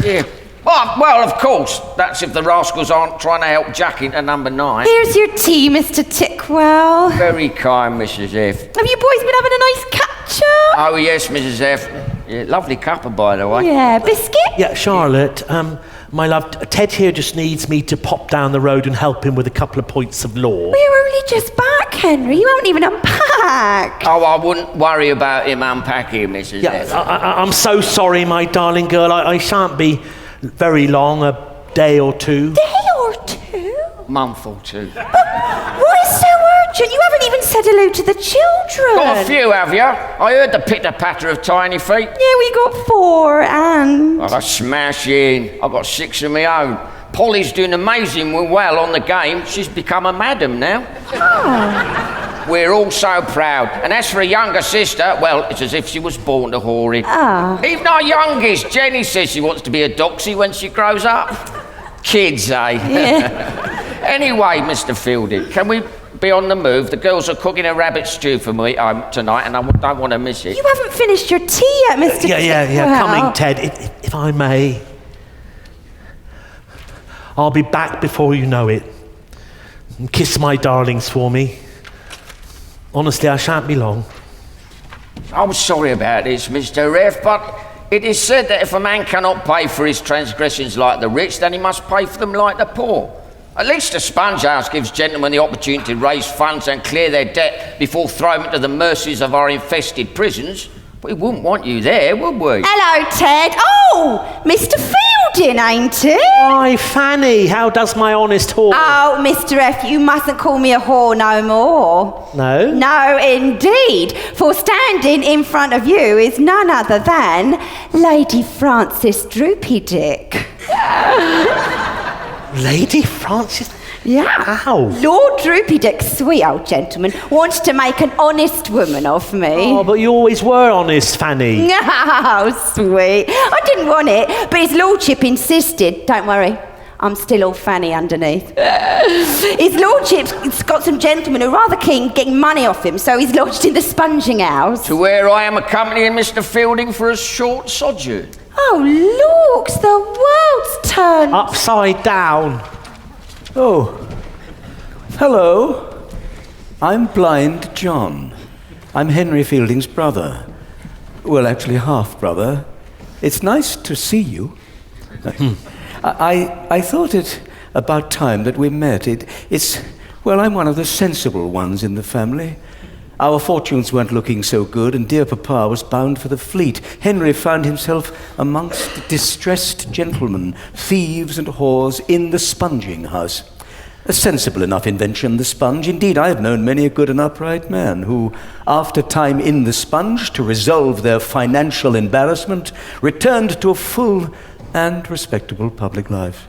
Yeah. Well, of course. That's if the rascals aren't trying to help Jack into number 9. Here's your tea, Mr. Tickwell. Very kind, Mrs. F. Have you boys been having a nice catch-up? Oh, yes, Mrs. F. Yeah, lovely cuppa, by the way. Yeah, biscuit? Yeah, Charlotte, my love, Ted here just needs me to pop down the road and help him with a couple of points of law. We're only just back, Henry. You haven't even unpacked. Oh, I wouldn't worry about him unpacking, Mrs. F. Yeah, I'm so sorry, my darling girl. I shan't be very long, a day or two. Day or two? Month or two. Why so urgent? You haven't even said hello to the children. Got a few, have you? I heard the pitter-patter of tiny feet. Yeah, we got 4 and... I got smashing. I got 6 of my own. Polly's doing amazing well on the game. She's become a madam now. Oh. We're all so proud. And as for a younger sister, well, it's as if she was born to whoring. Oh. Even our youngest, Jenny, says she wants to be a doxy when she grows up. Kids, eh? Yeah. Anyway, Mr. Fielding, can we be on the move? The girls are cooking a rabbit stew for me tonight, and I don't want to miss it. You haven't finished your tea yet, Mr. Yeah. Coming, Ted, if I may. I'll be back before you know it. And kiss my darlings for me. Honestly, I shan't be long. I'm sorry about this, Mr. F., but it is said that if a man cannot pay for his transgressions like the rich, then he must pay for them like the poor. At least the Sponge House gives gentlemen the opportunity to raise funds and clear their debt before throwing them to the mercies of our infested prisons. We wouldn't want you there, would we? Hello, Ted. Oh, Mr. Fielding, ain't it? Why, Fanny, how does my honest whore? Oh, Mr. F, you mustn't call me a whore no more. No? No, indeed. For standing in front of you is none other than Lady Frances Droopy Dick. Lady Frances? Yeah. How? Lord Droopy Dick, sweet old gentleman, wants to make an honest woman of me. Oh, but you always were honest, Fanny. Oh, sweet. I didn't want it, but his lordship insisted. Don't worry, I'm still all fanny underneath. His lordship's got some gentlemen who are rather keen getting money off him, so he's lodged in the sponging house. To where I am accompanying Mr. Fielding for a short sojourn. Oh, looks, the world's turned Upside down. Oh, hello. I'm Blind John. I'm Henry Fielding's brother. Well, actually, half-brother. It's nice to see you. I thought it about time that we met. Well, I'm one of the sensible ones in the family. Our fortunes weren't looking so good, and dear Papa was bound for the fleet. Henry found himself amongst distressed gentlemen, thieves and whores in the sponging house. A sensible enough invention, the sponge. Indeed, I have known many a good and upright man who, after time in the sponge to resolve their financial embarrassment, returned to a full and respectable public life.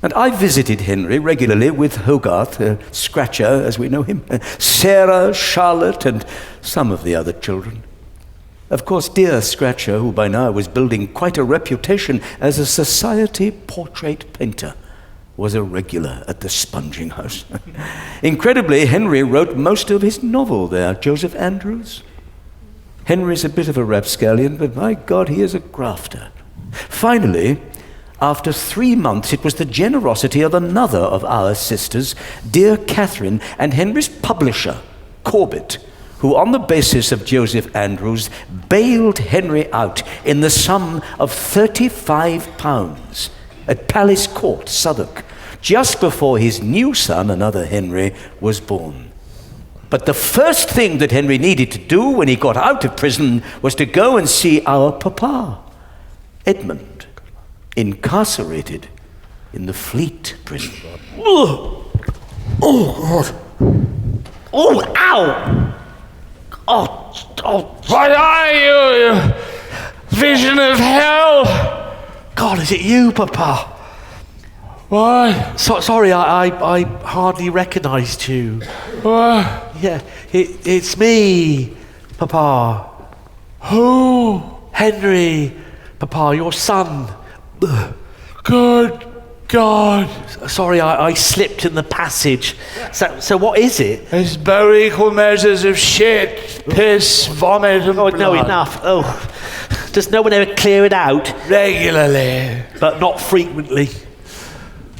And I visited Henry regularly with Hogarth, Scratcher as we know him, Sarah, Charlotte, and some of the other children. Of course, dear Scratcher, who by now was building quite a reputation as a society portrait painter, was a regular at the sponging house. Incredibly, Henry wrote most of his novel there, Joseph Andrews. Henry's a bit of a rapscallion, but my God, he is a grafter. Finally, after 3 months, it was the generosity of another of our sisters, dear Catherine, and Henry's publisher, Corbett, who on the basis of Joseph Andrews bailed Henry out in the sum of £35 at Palace Court, Southwark, just before his new son, another Henry, was born. But the first thing that Henry needed to do when he got out of prison was to go and see our papa, Edmund, incarcerated in the Fleet prison. Oh, God. Oh, ow! Oh, What are you vision of hell? God, is it you, Papa? What? Sorry, I hardly recognised you. What? Yeah, it's me, Papa. Who? Henry, Papa, your son. Good God. Sorry, I slipped in the passage. So what is it? It's equal measures of shit, piss, vomit, and blood. No, enough. Oh, does no one ever clear it out? Regularly. But not frequently.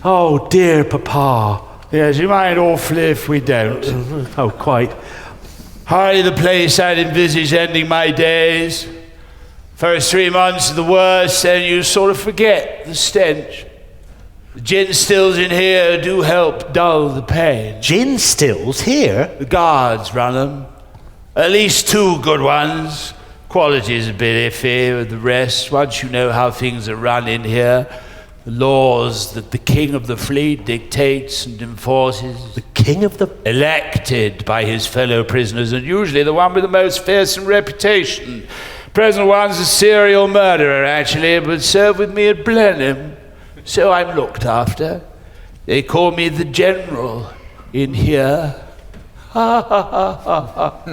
Oh, dear Papa. Yes, you mind awfully if we don't. Oh, quite. Hardly the place I'd envisaged ending my days. First 3 months are the worst, then you sort of forget the stench. The gin stills in here do help dull the pain. Gin stills here? The guards run them. At least 2 good ones. Quality's a bit iffy with the rest. Once you know how things are run in here, the laws that the king of the fleet dictates and enforces. The king of the... Elected by his fellow prisoners, and usually the one with the most fearsome reputation. Present one's a serial murderer, actually, but served with me at Blenheim. So I'm looked after. They call me the General in here. But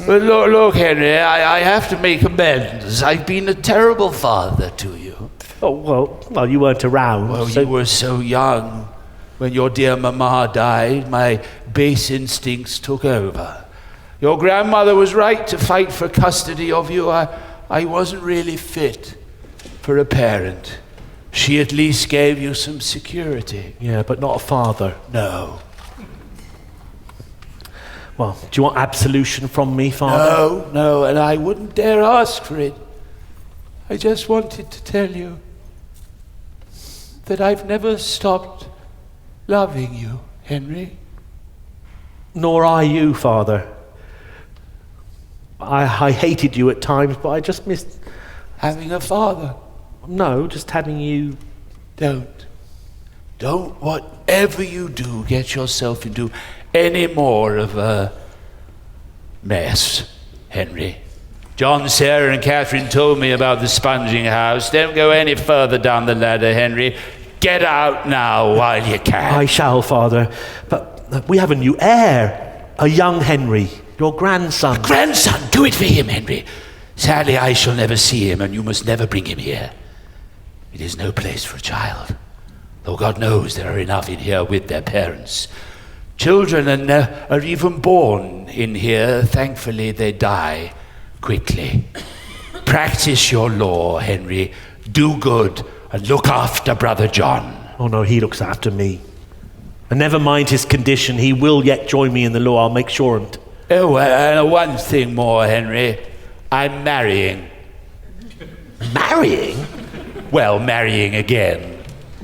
look, Henry, I have to make amends. I've been a terrible father to you. Oh, well, you weren't around. Well, you were so young. When your dear mamma died, my base instincts took over. Your grandmother was right to fight for custody of you. I wasn't really fit for a parent. She at least gave you some security. Yeah, but not a father. No. Well, do you want absolution from me, Father? No, and I wouldn't dare ask for it. I just wanted to tell you that I've never stopped loving you, Henry. Nor I you, Father. I hated you at times, but I just missed... Having a father. No, just having you... Don't, whatever you do, get yourself into any more of a mess, Henry. John, Sarah, and Catherine told me about the sponging house. Don't go any further down the ladder, Henry. Get out now while you can. I shall, Father. But we have a new heir, a young Henry, your grandson. A grandson? Do it for him, Henry. Sadly, I shall never see him, and you must never bring him here. It is no place for a child, though God knows there are enough in here with their parents. Children are even born in here. Thankfully, they die quickly. Practice your law, Henry. Do good and look after Brother John. Oh no, he looks after me. And never mind his condition, he will yet join me in the law, I'll make sure of it. Oh, and one thing more, Henry. I'm marrying. Marrying? Well, marrying again.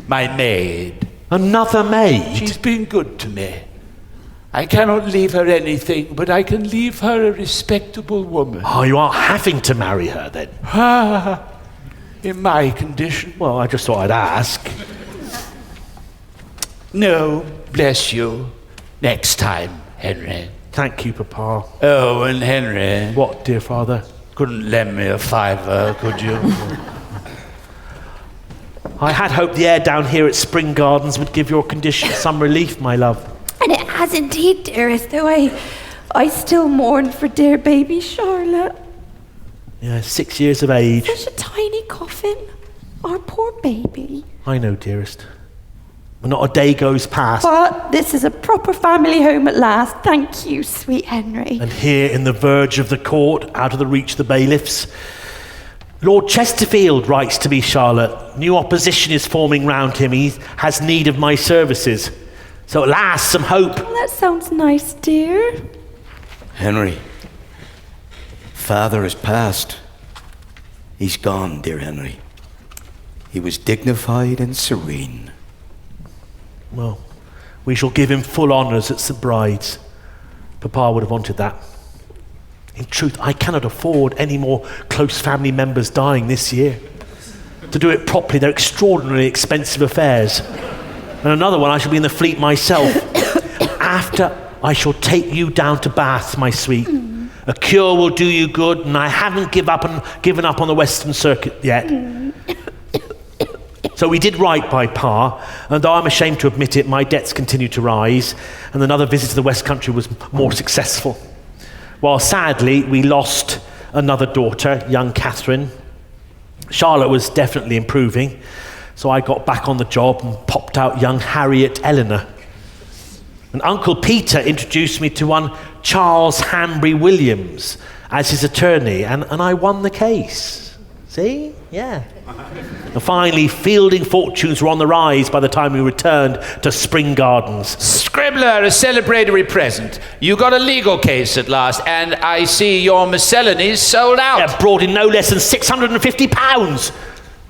My maid. Another maid? She's been good to me. I cannot leave her anything, but I can leave her a respectable woman. Oh, you aren't having to marry her then? In my condition. Well, I just thought I'd ask. No, bless you. Next time, Henry. Thank you, Papa. Oh, and Henry. What, dear father? Couldn't lend me a fiver, could you? I had hoped the air down here at Spring Gardens would give your condition some relief, my love. And it has indeed, dearest, though I still mourn for dear baby Charlotte. Yeah, 6 years of age. Such a tiny coffin. Our poor baby. I know, dearest. Not a day goes past. But this is a proper family home at last. Thank you, sweet Henry. And here in the verge of the court, out of the reach of the bailiffs, Lord Chesterfield writes to me, Charlotte. New opposition is forming round him. He has need of my services. So at last, some hope. Well, that sounds nice, dear. Henry, Father has passed. He's gone, dear Henry. He was dignified and serene. Well, we shall give him full honours at St. Bride's. Papa would have wanted that. In truth, I cannot afford any more close family members dying this year. To do it properly, they're extraordinarily expensive affairs. And another one, I shall be in the Fleet myself. After, I shall take you down to Bath, my sweet. A cure will do you good, and I haven't given up on the Western Circuit yet. So we did right by Pa, and though I'm ashamed to admit it, my debts continue to rise, and another visit to the West Country was more successful. While sadly, we lost another daughter, young Catherine. Charlotte was definitely improving, so I got back on the job and popped out young Harriet Eleanor. And Uncle Peter introduced me to one Charles Hanbury Williams as his attorney, and I won the case. See? Yeah. And finally, Fielding fortunes were on the rise by the time we returned to Spring Gardens. Scribbler, a celebratory present. You got a legal case at last, and I see your miscellanies sold out. Yeah, brought in no less than £650.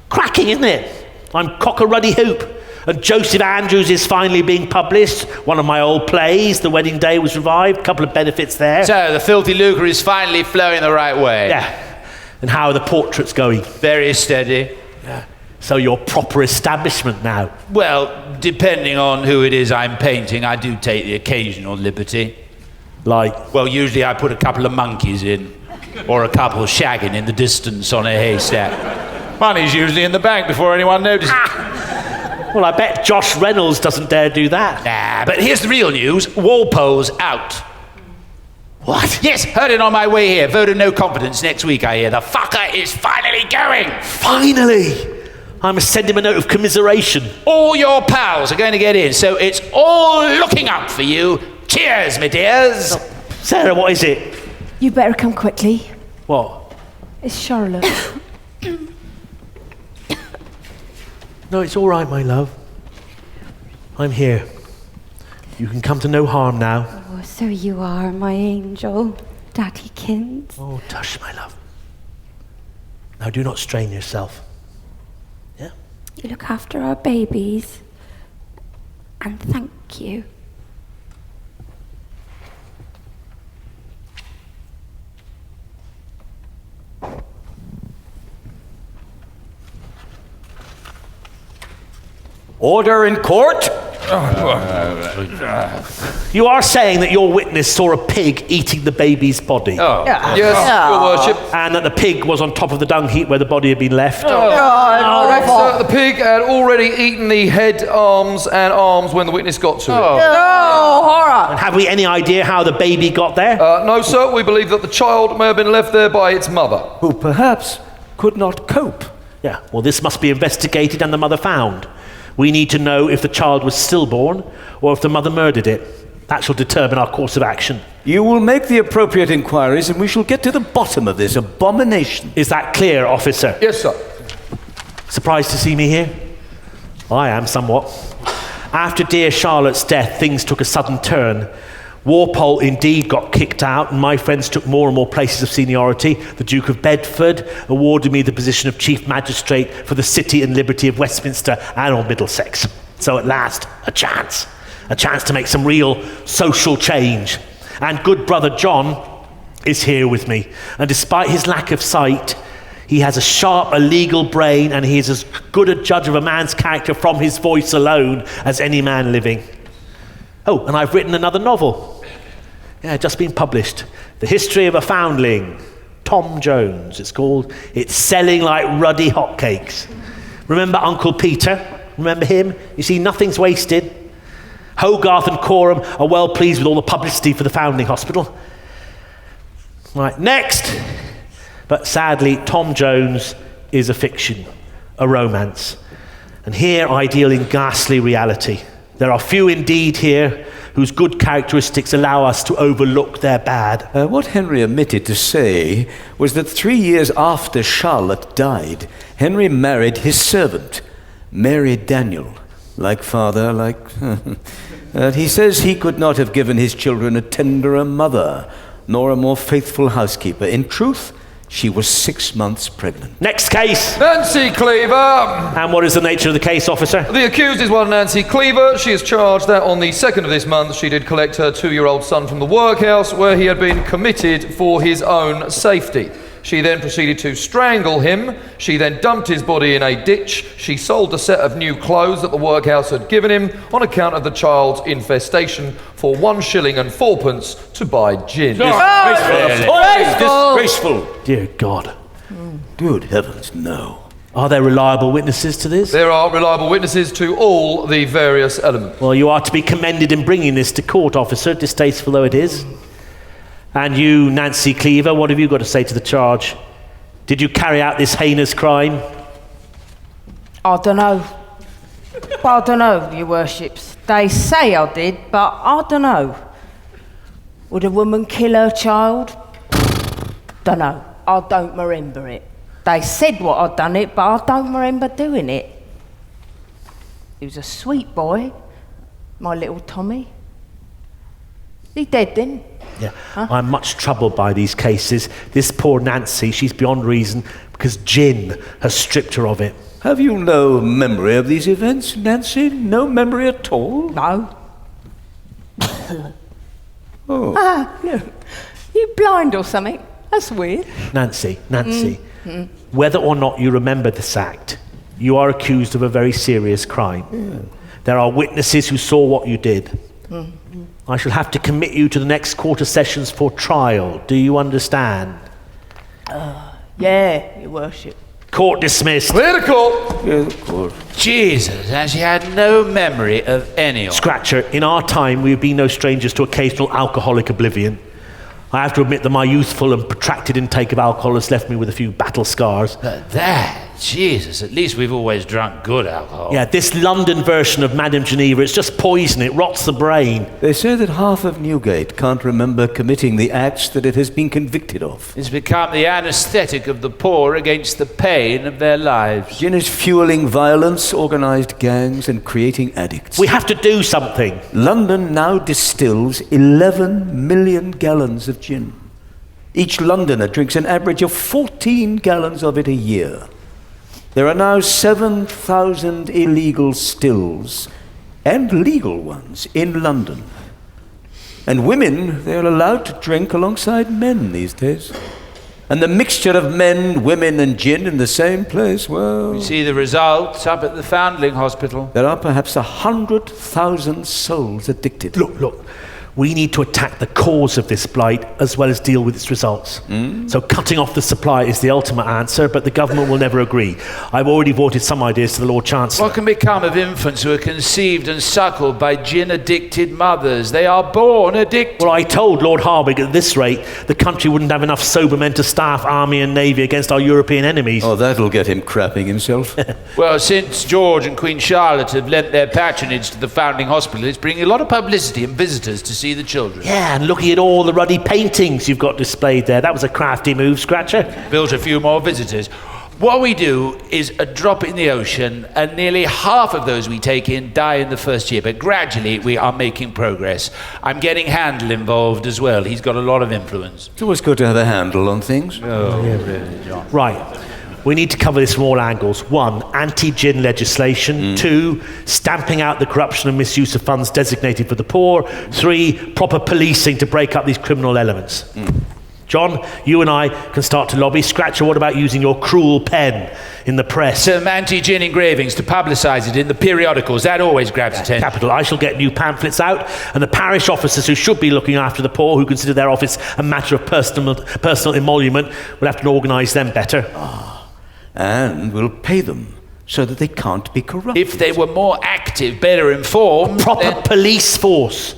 Cracking, isn't it? I'm Cock-a-Ruddy Hoop. And Joseph Andrews is finally being published. One of my old plays, The Wedding Day, was revived. A couple of benefits there. So, the filthy lucre is finally flowing the right way. Yeah. And how are the portraits going? Very steady. Yeah. So you're proper establishment now? Well, depending on who it is I'm painting, I do take the occasional liberty. Like? Well, usually I put a couple of monkeys in, or a couple shagging in the distance on a haystack. Money's usually in the bank before anyone notices. Well, I bet Josh Reynolds doesn't dare do that. Nah, but here's the real news. Walpole's out. What? Yes, heard it on my way here. Vote of no confidence next week, I hear. The fucker is finally going. Finally! I must send him a note of commiseration. All your pals are going to get in, so it's all looking up for you. Cheers, my dears. Oh, Sarah, what is it? You better come quickly. What? It's Charlotte. No, it's all right, my love. I'm here. You can come to no harm now. Oh, so you are, my angel, Daddykins. Oh, tush, my love. Now, do not strain yourself. Yeah? You look after our babies. And thank you. Order in court. You are saying that your witness saw a pig eating the baby's body. Oh, yes, Your Worship. And that the pig was on top of the dung heap where the body had been left. Correct, sir. The pig had already eaten the head, arms, and arms when the witness got to it. And have we any idea how the baby got there? No, sir. We believe that the child may have been left there by its mother. Who perhaps could not cope. Yeah, well, this must be investigated and the mother found. We need to know if the child was stillborn or if the mother murdered it. That shall determine our course of action. You will make the appropriate inquiries and we shall get to the bottom of this abomination. Is that clear, officer? Yes, sir. Surprised to see me here? I am somewhat. After dear Charlotte's death, things took a sudden turn. Walpole indeed got kicked out, and my friends took more and more places of seniority. The Duke of Bedford awarded me the position of Chief Magistrate for the City and Liberty of Westminster and of Middlesex. So at last, a chance to make some real social change. And good brother John is here with me. And despite his lack of sight, he has a sharp, a legal brain, and he is as good a judge of a man's character from his voice alone as any man living. Oh, and I've written another novel. Yeah, just been published. The History of a Foundling. Tom Jones, it's called. It's selling like ruddy hotcakes. Remember Uncle Peter? Remember him? You see, nothing's wasted. Hogarth and Coram are well pleased with all the publicity for the Foundling Hospital. Right, next. But sadly, Tom Jones is a fiction, a romance. And here I deal in ghastly reality. There are few indeed here whose good characteristics allow us to overlook their bad. What Henry omitted to say was that 3 years after Charlotte died, Henry married his servant, Mary Daniel. Like father, like... he says he could not have given his children a tenderer mother, nor a more faithful housekeeper. In truth, she was 6 months pregnant. Next case. Nancy Cleaver! And what is the nature of the case, officer? The accused is one Nancy Cleaver. She is charged that on the 2nd of this month she did collect her 2-year-old son from the workhouse where he had been committed for his own safety. She then proceeded to strangle him. She then dumped his body in a ditch. She sold a set of new clothes that the workhouse had given him on account of the child's infestation for 1 shilling and 4pence to buy gin. Disgraceful! Dear God. Good heavens, no. Are there reliable witnesses to this? There are reliable witnesses to all the various elements. Well, you are to be commended in bringing this to court, officer, distasteful though it is. And you, Nancy Cleaver, what have you got to say to the charge? Did you carry out this heinous crime? I don't know, your worships. They say I did, but I don't know. Would a woman kill her child? Don't know. I don't remember it. They said what I'd done it, but I don't remember doing it. He was a sweet boy, my little Tommy. He dead then? Yeah, huh? I'm much troubled by these cases. This poor Nancy, she's beyond reason because gin has stripped her of it. Have you no memory of these events, Nancy? No memory at all? No. Oh. Look. You blind or something? That's weird. Nancy, whether or not you remember this act, you are accused of a very serious crime. There are witnesses who saw what you did. I shall have to commit you to the next quarter sessions for trial. Do you understand? Yeah, your worship. Court dismissed. Clear the court. Yeah, of course. Jesus, and she had no memory of any of it. Scratcher, in our time, we've been no strangers to occasional alcoholic oblivion. I have to admit that my youthful and protracted intake of alcohol has left me with a few battle scars. But that, Jesus, at least we've always drunk good alcohol. Yeah, this London version of Madame Geneva, it's just poison. It rots the brain. They say that half of Newgate can't remember committing the acts that it has been convicted of. It's become the anaesthetic of the poor against the pain of their lives. Gin is fueling violence, organised gangs, and creating addicts. We have to do something. London now distills 11 million gallons of gin. Each Londoner drinks an average of 14 gallons of it a year. There are now 7,000 illegal stills and legal ones in London. And women, they're allowed to drink alongside men these days. And the mixture of men, women and gin in the same place, well... You see the results up at the Foundling Hospital. There are perhaps 100,000 souls addicted. Look. We need to attack the cause of this blight as well as deal with its results. So cutting off the supply is the ultimate answer, but the government will never agree. I've already voted some ideas to the Lord Chancellor. What can become of infants who are conceived and suckled by gin-addicted mothers? They are born addicted. Well, I told Lord Harwig at this rate, the country wouldn't have enough sober men to staff army and navy against our European enemies. Oh, that'll get him crapping himself. Well, since George and Queen Charlotte have lent their patronage to the Foundling Hospital, it's bringing a lot of publicity and visitors to see the children. Yeah, and looking at all the ruddy paintings you've got displayed there. That was a crafty move, Scratcher. Built a few more visitors. What we do is a drop in the ocean, and nearly half of those we take in die in the first year, but gradually we are making progress. I'm getting Handel involved as well. He's got a lot of influence. It's always good to have a handle on things. Oh, yeah, really, John. Right. We need to cover this from all angles. 1, anti-gin legislation. 2, stamping out the corruption and misuse of funds designated for the poor. 3, proper policing to break up these criminal elements. John, you and I can start to lobby. Scratcher, what about using your cruel pen in the press? Some anti-gin engravings to publicise it in the periodicals. That always grabs attention. Capital. I shall get new pamphlets out, and the parish officers who should be looking after the poor, who consider their office a matter of personal emolument, will have to organise them better. And we'll pay them so that they can't be corrupt. If they were more active, better informed... Proper police force.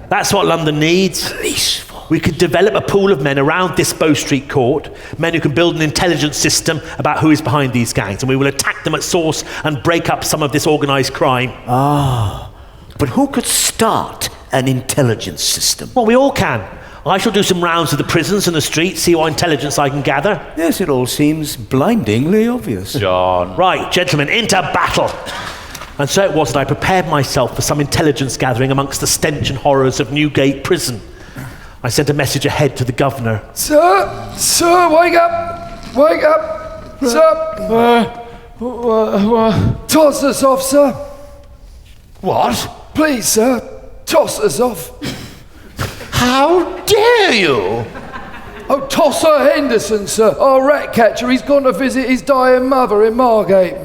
That's what London needs. Police force. We could develop a pool of men around this Bow Street court, men who can build an intelligence system about who is behind these gangs, and we will attack them at source and break up some of this organised crime. But who could start an intelligence system? Well, we all can. I shall do some rounds of the prisons and the streets, see what intelligence I can gather. Yes, it all seems blindingly obvious. John. Right, gentlemen, into battle. And so it was that I prepared myself for some intelligence gathering amongst the stench and horrors of Newgate Prison. I sent a message ahead to the governor. Sir, wake up! Wake up! Sir! Toss us off, sir. What? Please, sir, toss us off. How dare you? Oh, Tosser Henderson, sir, our rat catcher. He's gone to visit his dying mother in Margate.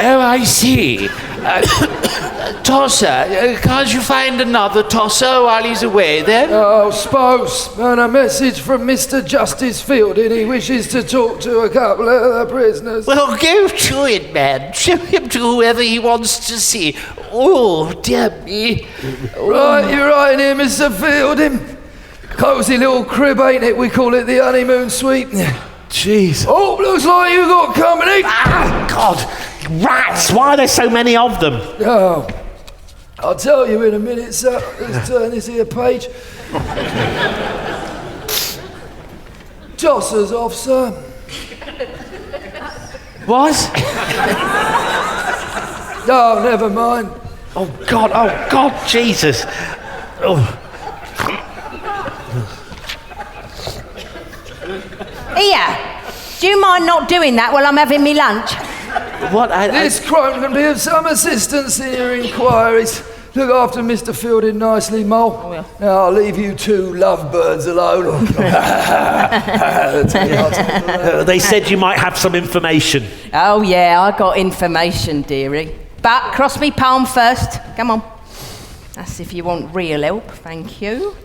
Oh, I see. Tosser, can't you find another Tosser while he's away then? Oh, suppose. And a message from Mr. Justice Fielding. He wishes to talk to a couple of the prisoners. Well, go to it, man. Show him to whoever he wants to see. Oh, dear me. Right, you're right in here, Mr. Fielding. Cosy little crib, ain't it? We call it the honeymoon suite. Jeez. Oh, looks like you got company. God. Rats! Why are there so many of them? Oh, I'll tell you in a minute, sir. Let's turn this here page. Tossers off, sir. What? Oh, never mind. Oh, God, Jesus. Oh. Here, do you mind not doing that while I'm having me lunch? What? This crime can be of some assistance in your inquiries. Look after Mr. Fielding nicely, Mole. Oh, yeah. Now I'll leave you two lovebirds alone. They said you might have some information. Oh, yeah, I got information, dearie. But cross me palm first. Come on. That's if you want real help, thank you.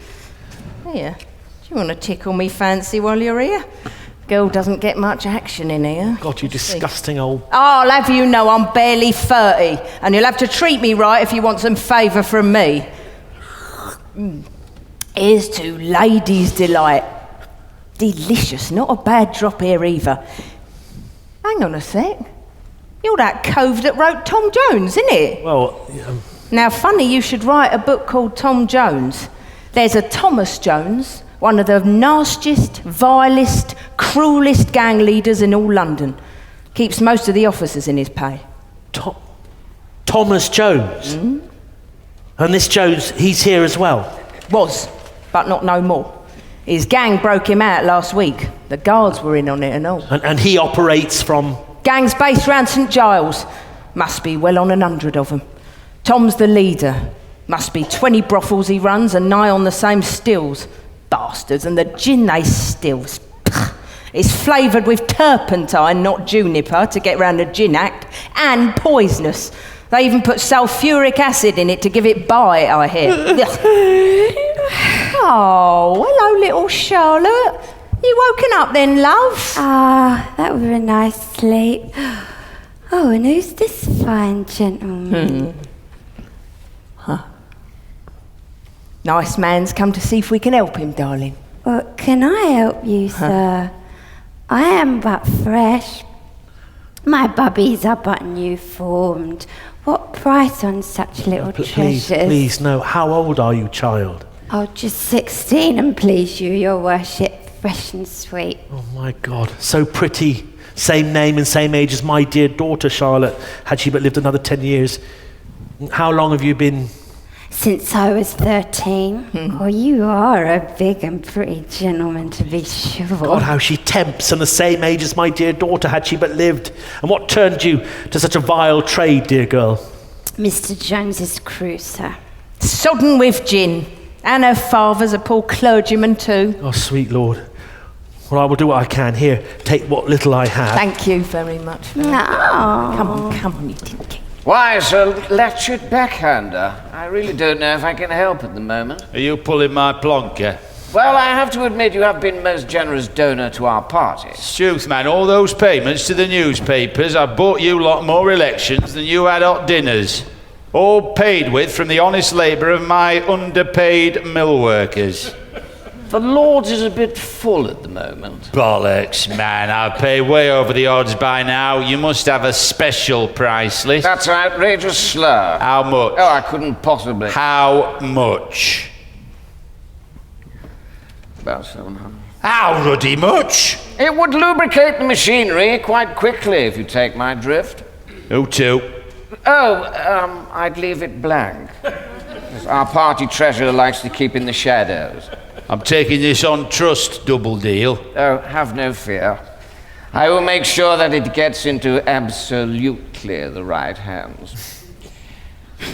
Here, do you want to tickle me fancy while you're here? Girl doesn't get much action in here. God, you disgusting old... Oh, I'll have you know I'm barely 30, and you'll have to treat me right if you want some favour from me. Here's to Ladies' Delight. Delicious, not a bad drop here either. Hang on a sec. You're that cove that wrote Tom Jones, isn't it? Well... Now, funny you should write a book called Tom Jones. There's a Thomas Jones, one of the nastiest, vilest, cruelest gang leaders in all London. Keeps most of the officers in his pay. Thomas Jones? Mm? And this Jones, he's here as well? Was, but not no more. His gang broke him out last week. The guards were in on it and all. And he operates from... Gang's based round St Giles. Must be well on 100 of them. Tom's the leader. Must be 20 brothels he runs and nigh on the same stills. Bastards, and the gin they stills. It's flavoured with turpentine, not juniper, to get round the Gin Act, and poisonous. They even put sulphuric acid in it to give it bite, I hear. Oh, hello, little Charlotte. You woken up then, love? Ah, that was a nice sleep. Oh, and who's this fine gentleman? Huh. Nice man's come to see if we can help him, darling. Well, can I help you, sir? I am but fresh. My bubbies are but new formed. What price on such little treasures? Please, no. How old are you, child? Oh, just 16, and please you, your worship, fresh and sweet. Oh, my God. So pretty. Same name and same age as my dear daughter, Charlotte, had she but lived another 10 years. How long have you been... Since I was 13. Well, you are a big and pretty gentleman, to be sure. God, how she tempts, and the same age as my dear daughter had she but lived. And what turned you to such a vile trade, dear girl? Mr. Jones's crew, sir. Sodden with gin. And her father's a poor clergyman too. Oh, sweet Lord. Well, I will do what I can. Here, take what little I have. Thank you very much. No. Come on, you didn't. Why, Sir Latchet Backhander? I really don't know if I can help at the moment. Are you pulling my plonker? Well, I have to admit you have been most generous donor to our party. Truth, man, all those payments to the newspapers, I bought you lot more elections than you had hot dinners. All paid with from the honest labour of my underpaid mill workers. The Lord's is a bit full at the moment. Bollocks, man. I've paid way over the odds by now. You must have a special price list. That's an outrageous slur. How much? Oh, I couldn't possibly. How much? About 700. How ruddy much? It would lubricate the machinery quite quickly, if you take my drift. Who to? Oh, I'd leave it blank. Our party treasurer likes to keep in the shadows. I'm taking this on trust, Double Deal. Oh, have no fear. I will make sure that it gets into absolutely the right hands.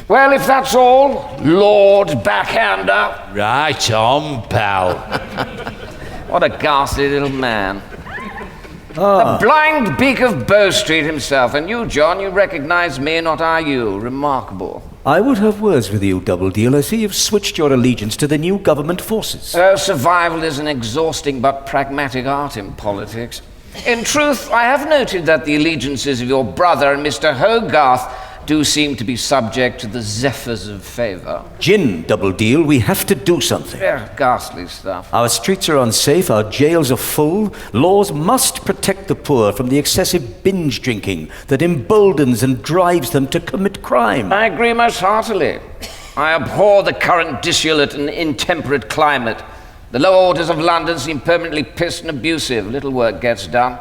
Well, if that's all, Lord Backhander. Right on, pal. What a ghastly little man. The blind beak of Bow Street himself. And you, John, you recognize me, not I you. Remarkable. I would have words with you, Double Deal. I see you've switched your allegiance to the new government forces. Oh, survival is an exhausting but pragmatic art in politics. In truth, I have noted that the allegiances of your brother and Mr. Hogarth do seem to be subject to the zephyrs of favour. Gin, Double Deal, we have to do something. Yeah, ghastly stuff. Our streets are unsafe, our jails are full. Laws must protect the poor from the excessive binge drinking that emboldens and drives them to commit crime. I agree most heartily. I abhor the current dissolute and intemperate climate. The lower orders of London seem permanently pissed and abusive. Little work gets done.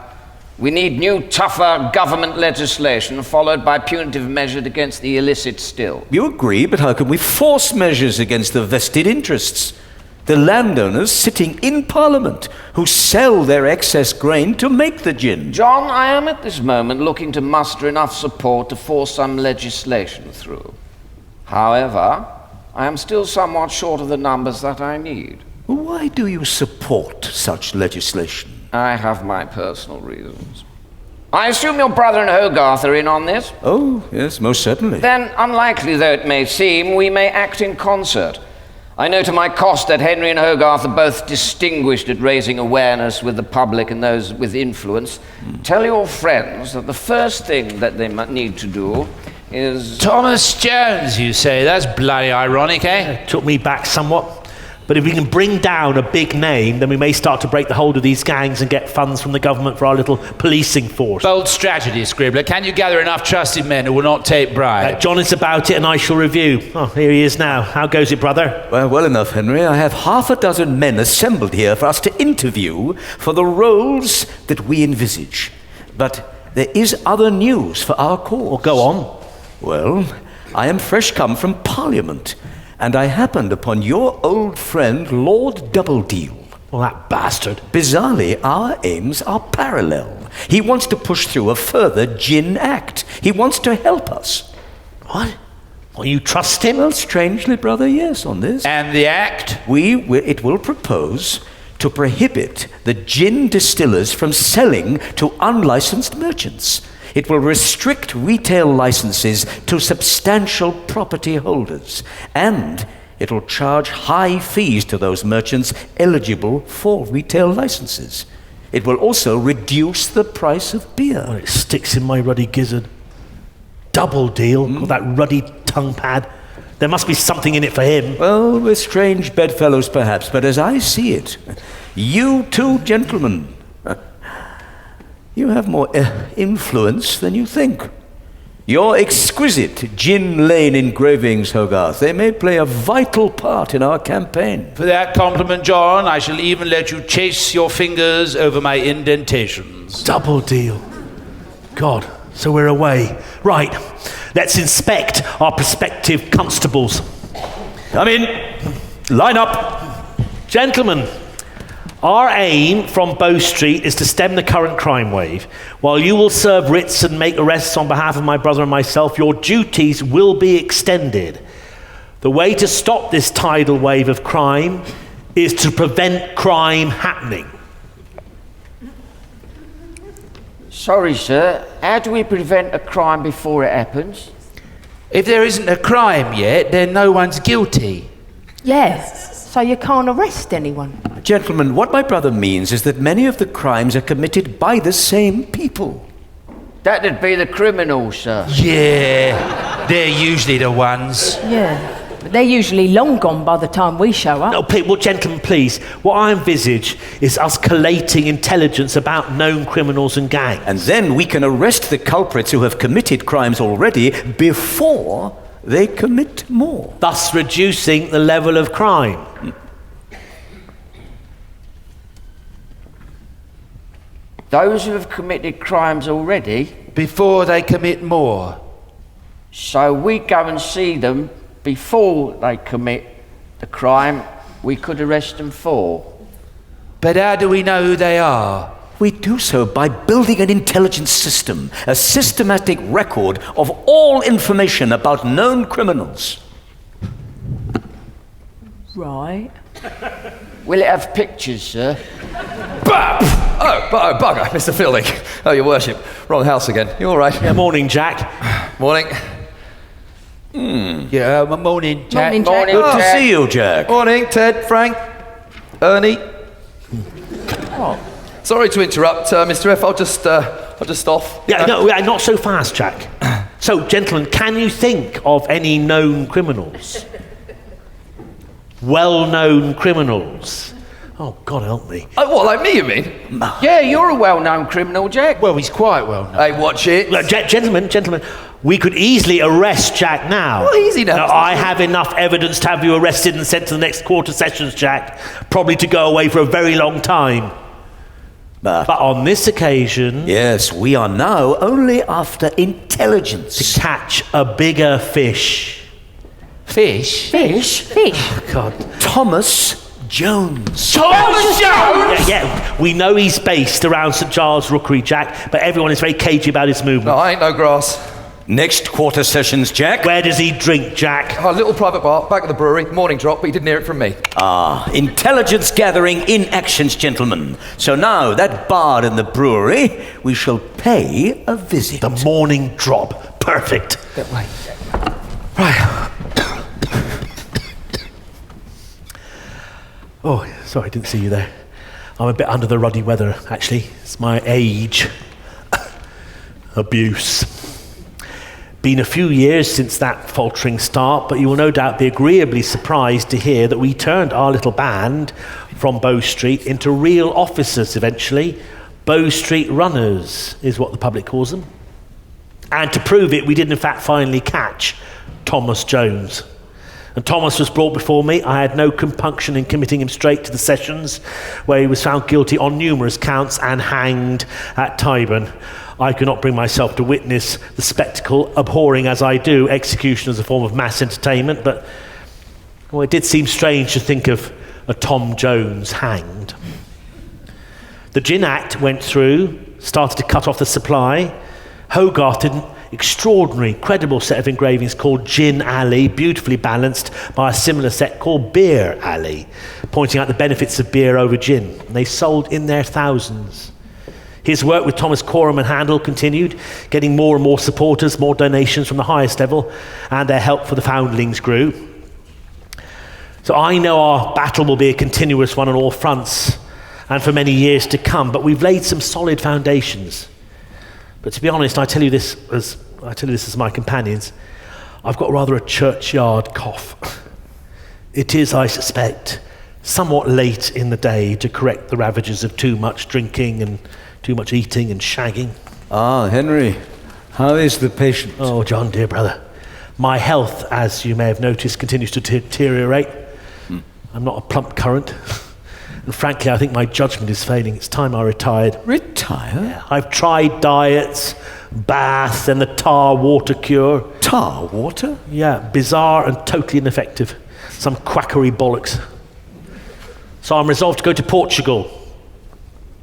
We need new, tougher government legislation followed by punitive measures against the illicit still. You agree, but how can we force measures against the vested interests? The landowners sitting in Parliament who sell their excess grain to make the gin. John, I am at this moment looking to muster enough support to force some legislation through. However, I am still somewhat short of the numbers that I need. Why do you support such legislation? I have my personal reasons. I assume your brother and Hogarth are in on this? Oh, yes, most certainly. Then, unlikely though it may seem, we may act in concert. I know to my cost that Henry and Hogarth are both distinguished at raising awareness with the public and those with influence. Tell your friends that the first thing that they need to do is... Thomas Jones, you say? That's bloody ironic, eh? It took me back somewhat. But if we can bring down a big name, then we may start to break the hold of these gangs and get funds from the government for our little policing force. Bold strategy, Scribbler. Can you gather enough trusted men who will not take bribes? John is about it, and I shall review. Oh, here he is now. How goes it, brother? Well enough, Henry. I have half a dozen men assembled here for us to interview for the roles that we envisage. But there is other news for our cause. Well, go on. Well, I am fresh come from Parliament, and I happened upon your old friend, Lord Double Deal. Well, that bastard. Bizarrely, our aims are parallel. He wants to push through a further gin act. He wants to help us. What? Well, you trust him? Well, strangely, brother, yes, on this. And the act? It will propose to prohibit the gin distillers from selling to unlicensed merchants. It will restrict retail licenses to substantial property holders, and it will charge high fees to those merchants eligible for retail licenses. It will also reduce the price of beer. Well, it sticks in my ruddy gizzard. Double Deal, with that ruddy tongue pad. There must be something in it for him. Well, we're strange bedfellows perhaps, but as I see it, you two gentlemen, you have more influence than you think. Your exquisite Gin Lane engravings, Hogarth, they may play a vital part in our campaign. For that compliment, John, I shall even let you chase your fingers over my indentations. Double Deal. God, so we're away. Right, let's inspect our prospective constables. Come in. Line up. Gentlemen, our aim from Bow Street is to stem the current crime wave. While you will serve writs and make arrests on behalf of my brother and myself, your duties will be extended. The way to stop this tidal wave of crime is to prevent crime happening. Sorry, sir. How do we prevent a crime before it happens? If there isn't a crime yet, then no one's guilty. Yes, so you can't arrest anyone. Gentlemen, what my brother means is that many of the crimes are committed by the same people. That'd be the criminals, sir. Yeah, they're usually the ones. Yeah, but they're usually long gone by the time we show up. No, well, gentlemen, please. What I envisage is us collating intelligence about known criminals and gangs. And then we can arrest the culprits who have committed crimes already before they commit more. Thus reducing the level of crime. Those who have committed crimes already, Before they commit more. so we go and see them before they commit the crime we could arrest them for. But how do we know who they are? We do so by building an intelligence system, a systematic record of all information about known criminals. Right. Will it have pictures, sir? Oh, bugger, Mr. Fielding. Oh, your worship. Wrong house again. You all right? Yeah, morning, Jack. Morning. Yeah, morning, Jack. Morning, Jack. Morning, Good to Jack. see you, Jack. Morning, Ted, Frank, Ernie. Sorry to interrupt, Mr. F. I'll just off. Yeah, no, not so fast, Jack. So, gentlemen, can you think of any known criminals? Well-known criminals? Oh, God help me. Oh, what, like me, you mean? Yeah, you're a well-known criminal, Jack. Well, he's quite well known. Hey, watch it. Look, gentlemen, we could easily arrest Jack now. Well, easy now. I have enough evidence to have you arrested and sent to the next quarter sessions, Jack. Probably to go away for a very long time. But on this occasion, Yes, we are now only after intelligence. to catch a bigger fish. Fish? Fish. God. Thomas Jones. Thomas Jones! Yeah, we know he's based around St Giles Rookery, Jack, but everyone is very cagey about his movement. No, I ain't no grass. Next quarter sessions, Jack. Where does he drink, Jack? Oh, little private bar, back at the brewery. Morning drop, but you didn't hear it from me. Intelligence gathering in actions, gentlemen. So now, that bar in the brewery, we shall pay a visit. The morning drop. Perfect. That way. Right. Oh, sorry, I didn't see you there. I'm a bit under the ruddy weather, actually. It's my age. Abuse. Been a few years since that faltering start, but you will no doubt be agreeably surprised to hear that we turned our little band from Bow Street into real officers eventually. Bow Street runners is what the public calls them. And to prove it, we did in fact finally catch Thomas Jones. And Thomas was brought before me. I had no compunction in committing him straight to the sessions, where he was found guilty on numerous counts and hanged at Tyburn. I could not bring myself to witness the spectacle, abhorring as I do execution as a form of mass entertainment, but well, it did seem strange to think of a Tom Jones hanged. The Gin Act went through, started to cut off the supply. Hogarth did an extraordinary, credible set of engravings called Gin Alley, beautifully balanced by a similar set called Beer Alley, pointing out the benefits of beer over gin. And they sold in their thousands. His work with Thomas Coram and Handel continued, getting more and more supporters, more donations from the highest level, and their help for the foundlings grew. So I know our battle will be a continuous one on all fronts, and for many years to come, but we've laid some solid foundations. But to be honest, I tell you this as my companions, I've got rather a churchyard cough. It is, I suspect, somewhat late in the day to correct the ravages of too much drinking and too much eating and shagging. Henry, how is the patient? Oh, John, dear brother, my health, as you may have noticed, continues to deteriorate. I'm not a plump currant. And frankly, I think my judgment is failing. It's time I retired. Retire? Yeah, I've tried diets, bath, and the tar water cure. Tar water? Yeah, bizarre and totally ineffective. Some quackery bollocks. So I'm resolved to go to Portugal.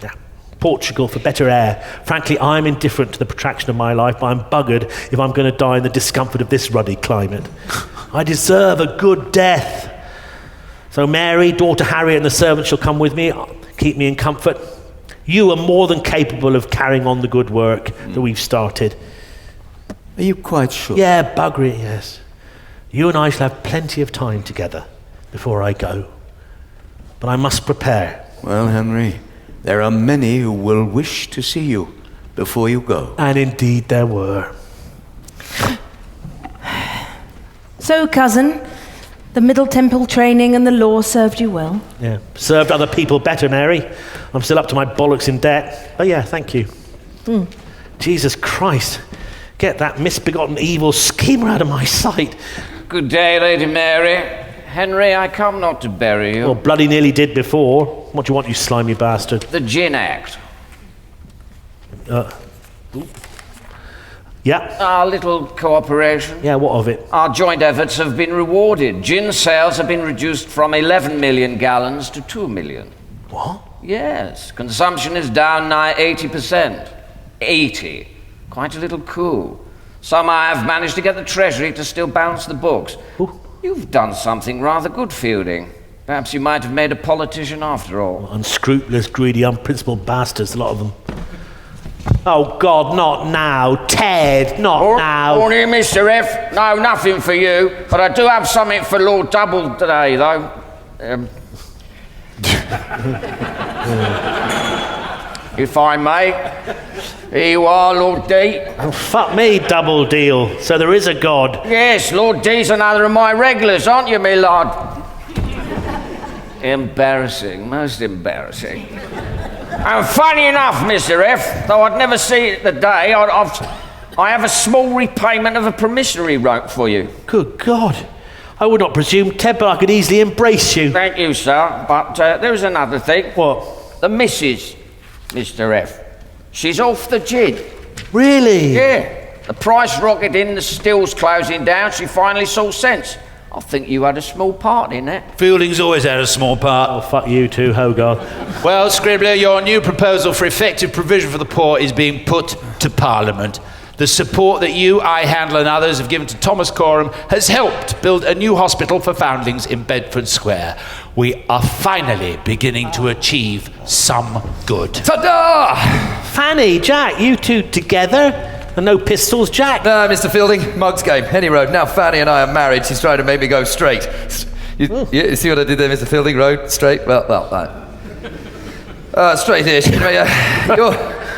Yeah, Portugal for better air. Frankly, I'm indifferent to the protraction of my life, but I'm buggered if I'm going to die in the discomfort of this ruddy climate. I deserve a good death. So Mary, daughter Harriet, and the servants shall come with me, keep me in comfort. You are more than capable of carrying on the good work that we've started. Are you quite sure? Yeah, buggery, yes. You and I shall have plenty of time together before I go. But I must prepare. Well, Henry, there are many who will wish to see you before you go. And indeed there were. So, cousin, the Middle Temple training and the law served you well? Yeah, served other people better, Mary. I'm still up to my bollocks in debt. Oh yeah, thank you. Jesus Christ. Get that misbegotten evil schemer out of my sight. Good day, Lady Mary. Henry, I come not to bury you. Well, bloody nearly did before. What do you want, you slimy bastard? The Gin Act. Yeah. Our little cooperation. Yeah, what of it? Our joint efforts have been rewarded. Gin sales have been reduced from 11 million gallons to 2 million. What? Yes. Consumption is down nigh 80%. 80. Quite a little coup. Somehow I've managed to get the Treasury to still balance the books. Ooh. You've done something rather good, Fielding. Perhaps you might have made a politician after all. Unscrupulous, greedy, unprincipled bastards, a lot of them. Oh, God, not now. Ted, not now. Morning, Mr. F. No, nothing for you. But I do have something for Lord Double today, though. If I may. Here you are, Lord D. Oh, fuck me, Double Deal. So there is a God. Yes, Lord D's another of my regulars, aren't you, me lord? Embarrassing, most embarrassing. And funny enough, Mr. F, though I'd never see it the day, I have a small repayment of a promissory note for you. Good God. I would not presume, Ted, but I could easily embrace you. Thank you, sir. But there's another thing. What? The missus, Mr. F. She's off the gin. Really? Yeah. The price rocketed in, the stills closing down. She finally saw sense. I think you had a small part in that. Fielding's always had a small part. Oh, fuck you too, Hogarth. Well, Scribbler, your new proposal for effective provision for the poor is being put to Parliament. The support that you, I, Handel and others have given to Thomas Coram has helped build a new hospital for foundlings in Bedford Square. We are finally beginning to achieve some good. Ta-da! Fanny, Jack, you two together? And no pistols, Jack? No, Mr. Fielding, Mug's game. Any road. Now Fanny and I are married. She's trying to make me go straight. You see what I did there, Mr. Fielding? Road, straight? Well, straight-ish. Anyway,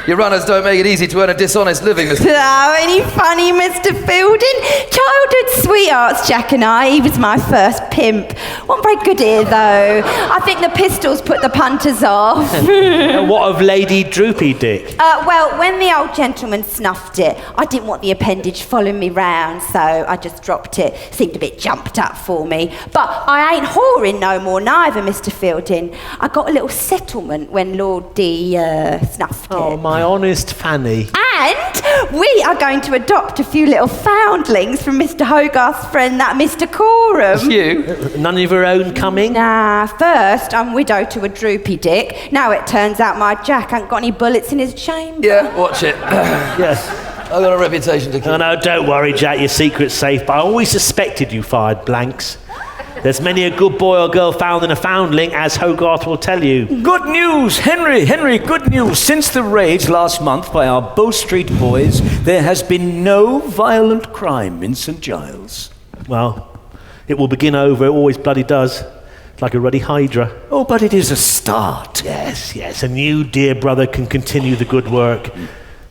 your runners don't make it easy to earn a dishonest living, Mr. Oh, any funny, Mr. Fielding? Childhood sweethearts, Jack and I. He was my first pimp. Wasn't very good here, though. I think the pistols put the punters off. And what of Lady Droopy Dick? Well, when the old gentleman snuffed it, I didn't want the appendage following me round, so I just dropped it. Seemed a bit jumped up for me. But I ain't whoring no more neither, Mr. Fielding. I got a little settlement when Lord D snuffed it. Oh, my honest Fanny. And we are going to adopt a few little foundlings from Mr. Hogarth's friend, that Mr. Coram. You? None of your own coming? Nah, first I'm widow to a droopy dick. Now it turns out my Jack ain't got any bullets in his chamber. Yeah, watch it. Yes. I've got a reputation to keep. No, don't worry, Jack, your secret's safe, but I always suspected you fired blanks. There's many a good boy or girl found in a foundling, as Hogarth will tell you. Good news, Henry, good news. Since the raids last month by our Bow Street boys, there has been no violent crime in St. Giles. Well, it will begin over, it always bloody does. Like a ruddy hydra. Oh, but it is a start. Yes, and you, dear brother, can continue the good work.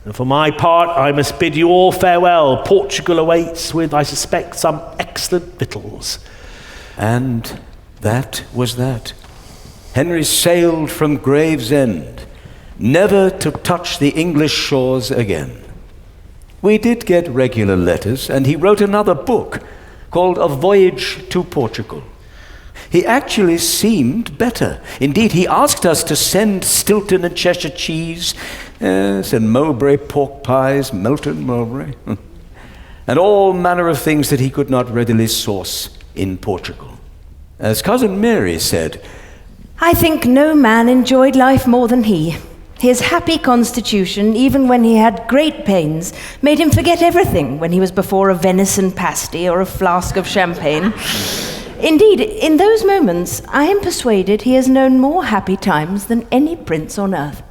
And for my part, I must bid you all farewell. Portugal awaits with, I suspect, some excellent victuals. And that was that. Henry sailed from Gravesend, never to touch the English shores again. We did get regular letters, and he wrote another book called A Voyage to Portugal. He actually seemed better. Indeed, he asked us to send Stilton and Cheshire cheese, and Mowbray pork pies, Melton Mowbray, and all manner of things that he could not readily source in Portugal. As Cousin Mary said, I think no man enjoyed life more than he. His happy constitution, even when he had great pains, made him forget everything when he was before a venison pasty or a flask of champagne. Indeed, in those moments, I am persuaded he has known more happy times than any prince on earth.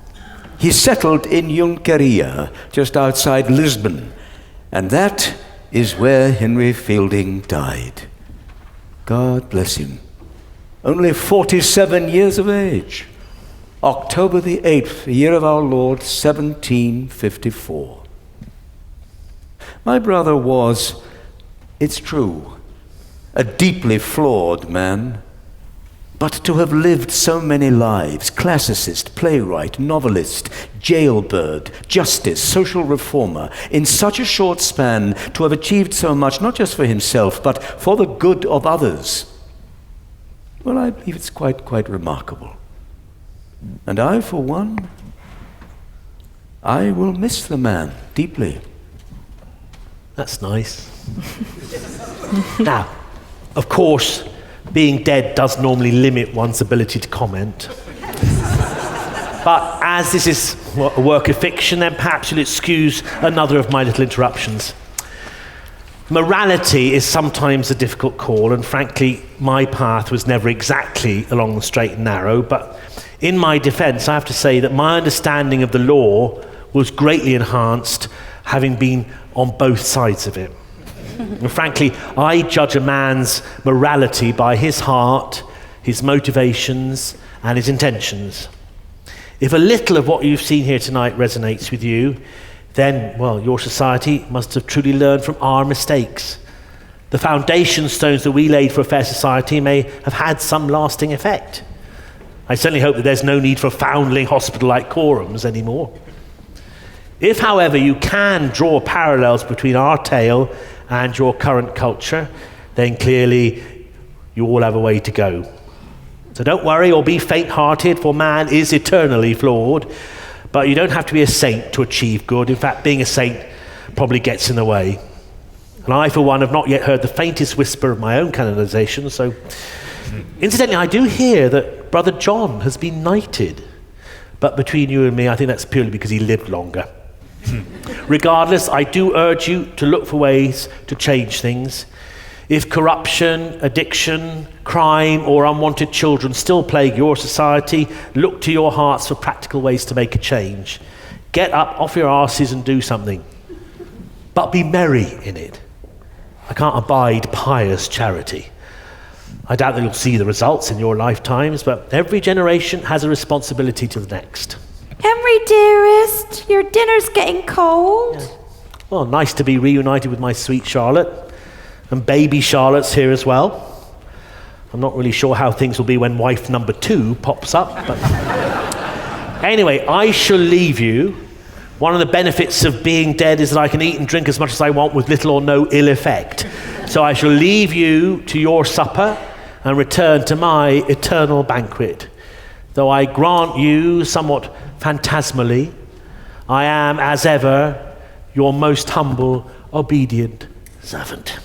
he settled in Junqueria, just outside Lisbon, and that is where Henry Fielding died. God bless him. Only 47 years of age. October the 8th, the year of our Lord, 1754. My brother was, it's true, a deeply flawed man. But to have lived so many lives, classicist, playwright, novelist, jailbird, justice, social reformer, in such a short span, to have achieved so much, not just for himself, but for the good of others, well, I believe it's quite remarkable. And I, for one, I will miss the man deeply. That's nice. Now, of course, being dead does normally limit one's ability to comment. But as this is a work of fiction, then perhaps you'll excuse another of my little interruptions. Morality is sometimes a difficult call, and frankly, my path was never exactly along the straight and narrow, but in my defense, I have to say that my understanding of the law was greatly enhanced having been on both sides of it. And frankly, I judge a man's morality by his heart, his motivations, and his intentions. If a little of what you've seen here tonight resonates with you, then, well, your society must have truly learned from our mistakes. The foundation stones that we laid for a fair society may have had some lasting effect. I certainly hope that there's no need for a foundling hospital like Coram's anymore. If, however, you can draw parallels between our tale and your current culture, then clearly you all have a way to go. So don't worry or be faint-hearted, for man is eternally flawed, but you don't have to be a saint to achieve good. In fact, being a saint probably gets in the way. And I, for one, have not yet heard the faintest whisper of my own canonization, so... Incidentally, I do hear that Brother John has been knighted, but between you and me, I think that's purely because he lived longer. Regardless, I do urge you to look for ways to change things. If corruption, addiction, crime, or unwanted children still plague your society, look to your hearts for practical ways to make a change. Get up off your arses and do something. But be merry in it. I can't abide pious charity. I doubt that you'll see the results in your lifetimes, but every generation has a responsibility to the next. Henry, dearest, your dinner's getting cold. Yeah. Well, nice to be reunited with my sweet Charlotte. And baby Charlotte's here as well. I'm not really sure how things will be when wife number 2 pops up. But anyway, I shall leave you. One of the benefits of being dead is that I can eat and drink as much as I want with little or no ill effect. So I shall leave you to your supper and return to my eternal banquet. Though I grant you, somewhat phantasmally, I am, as ever, your most humble, obedient servant.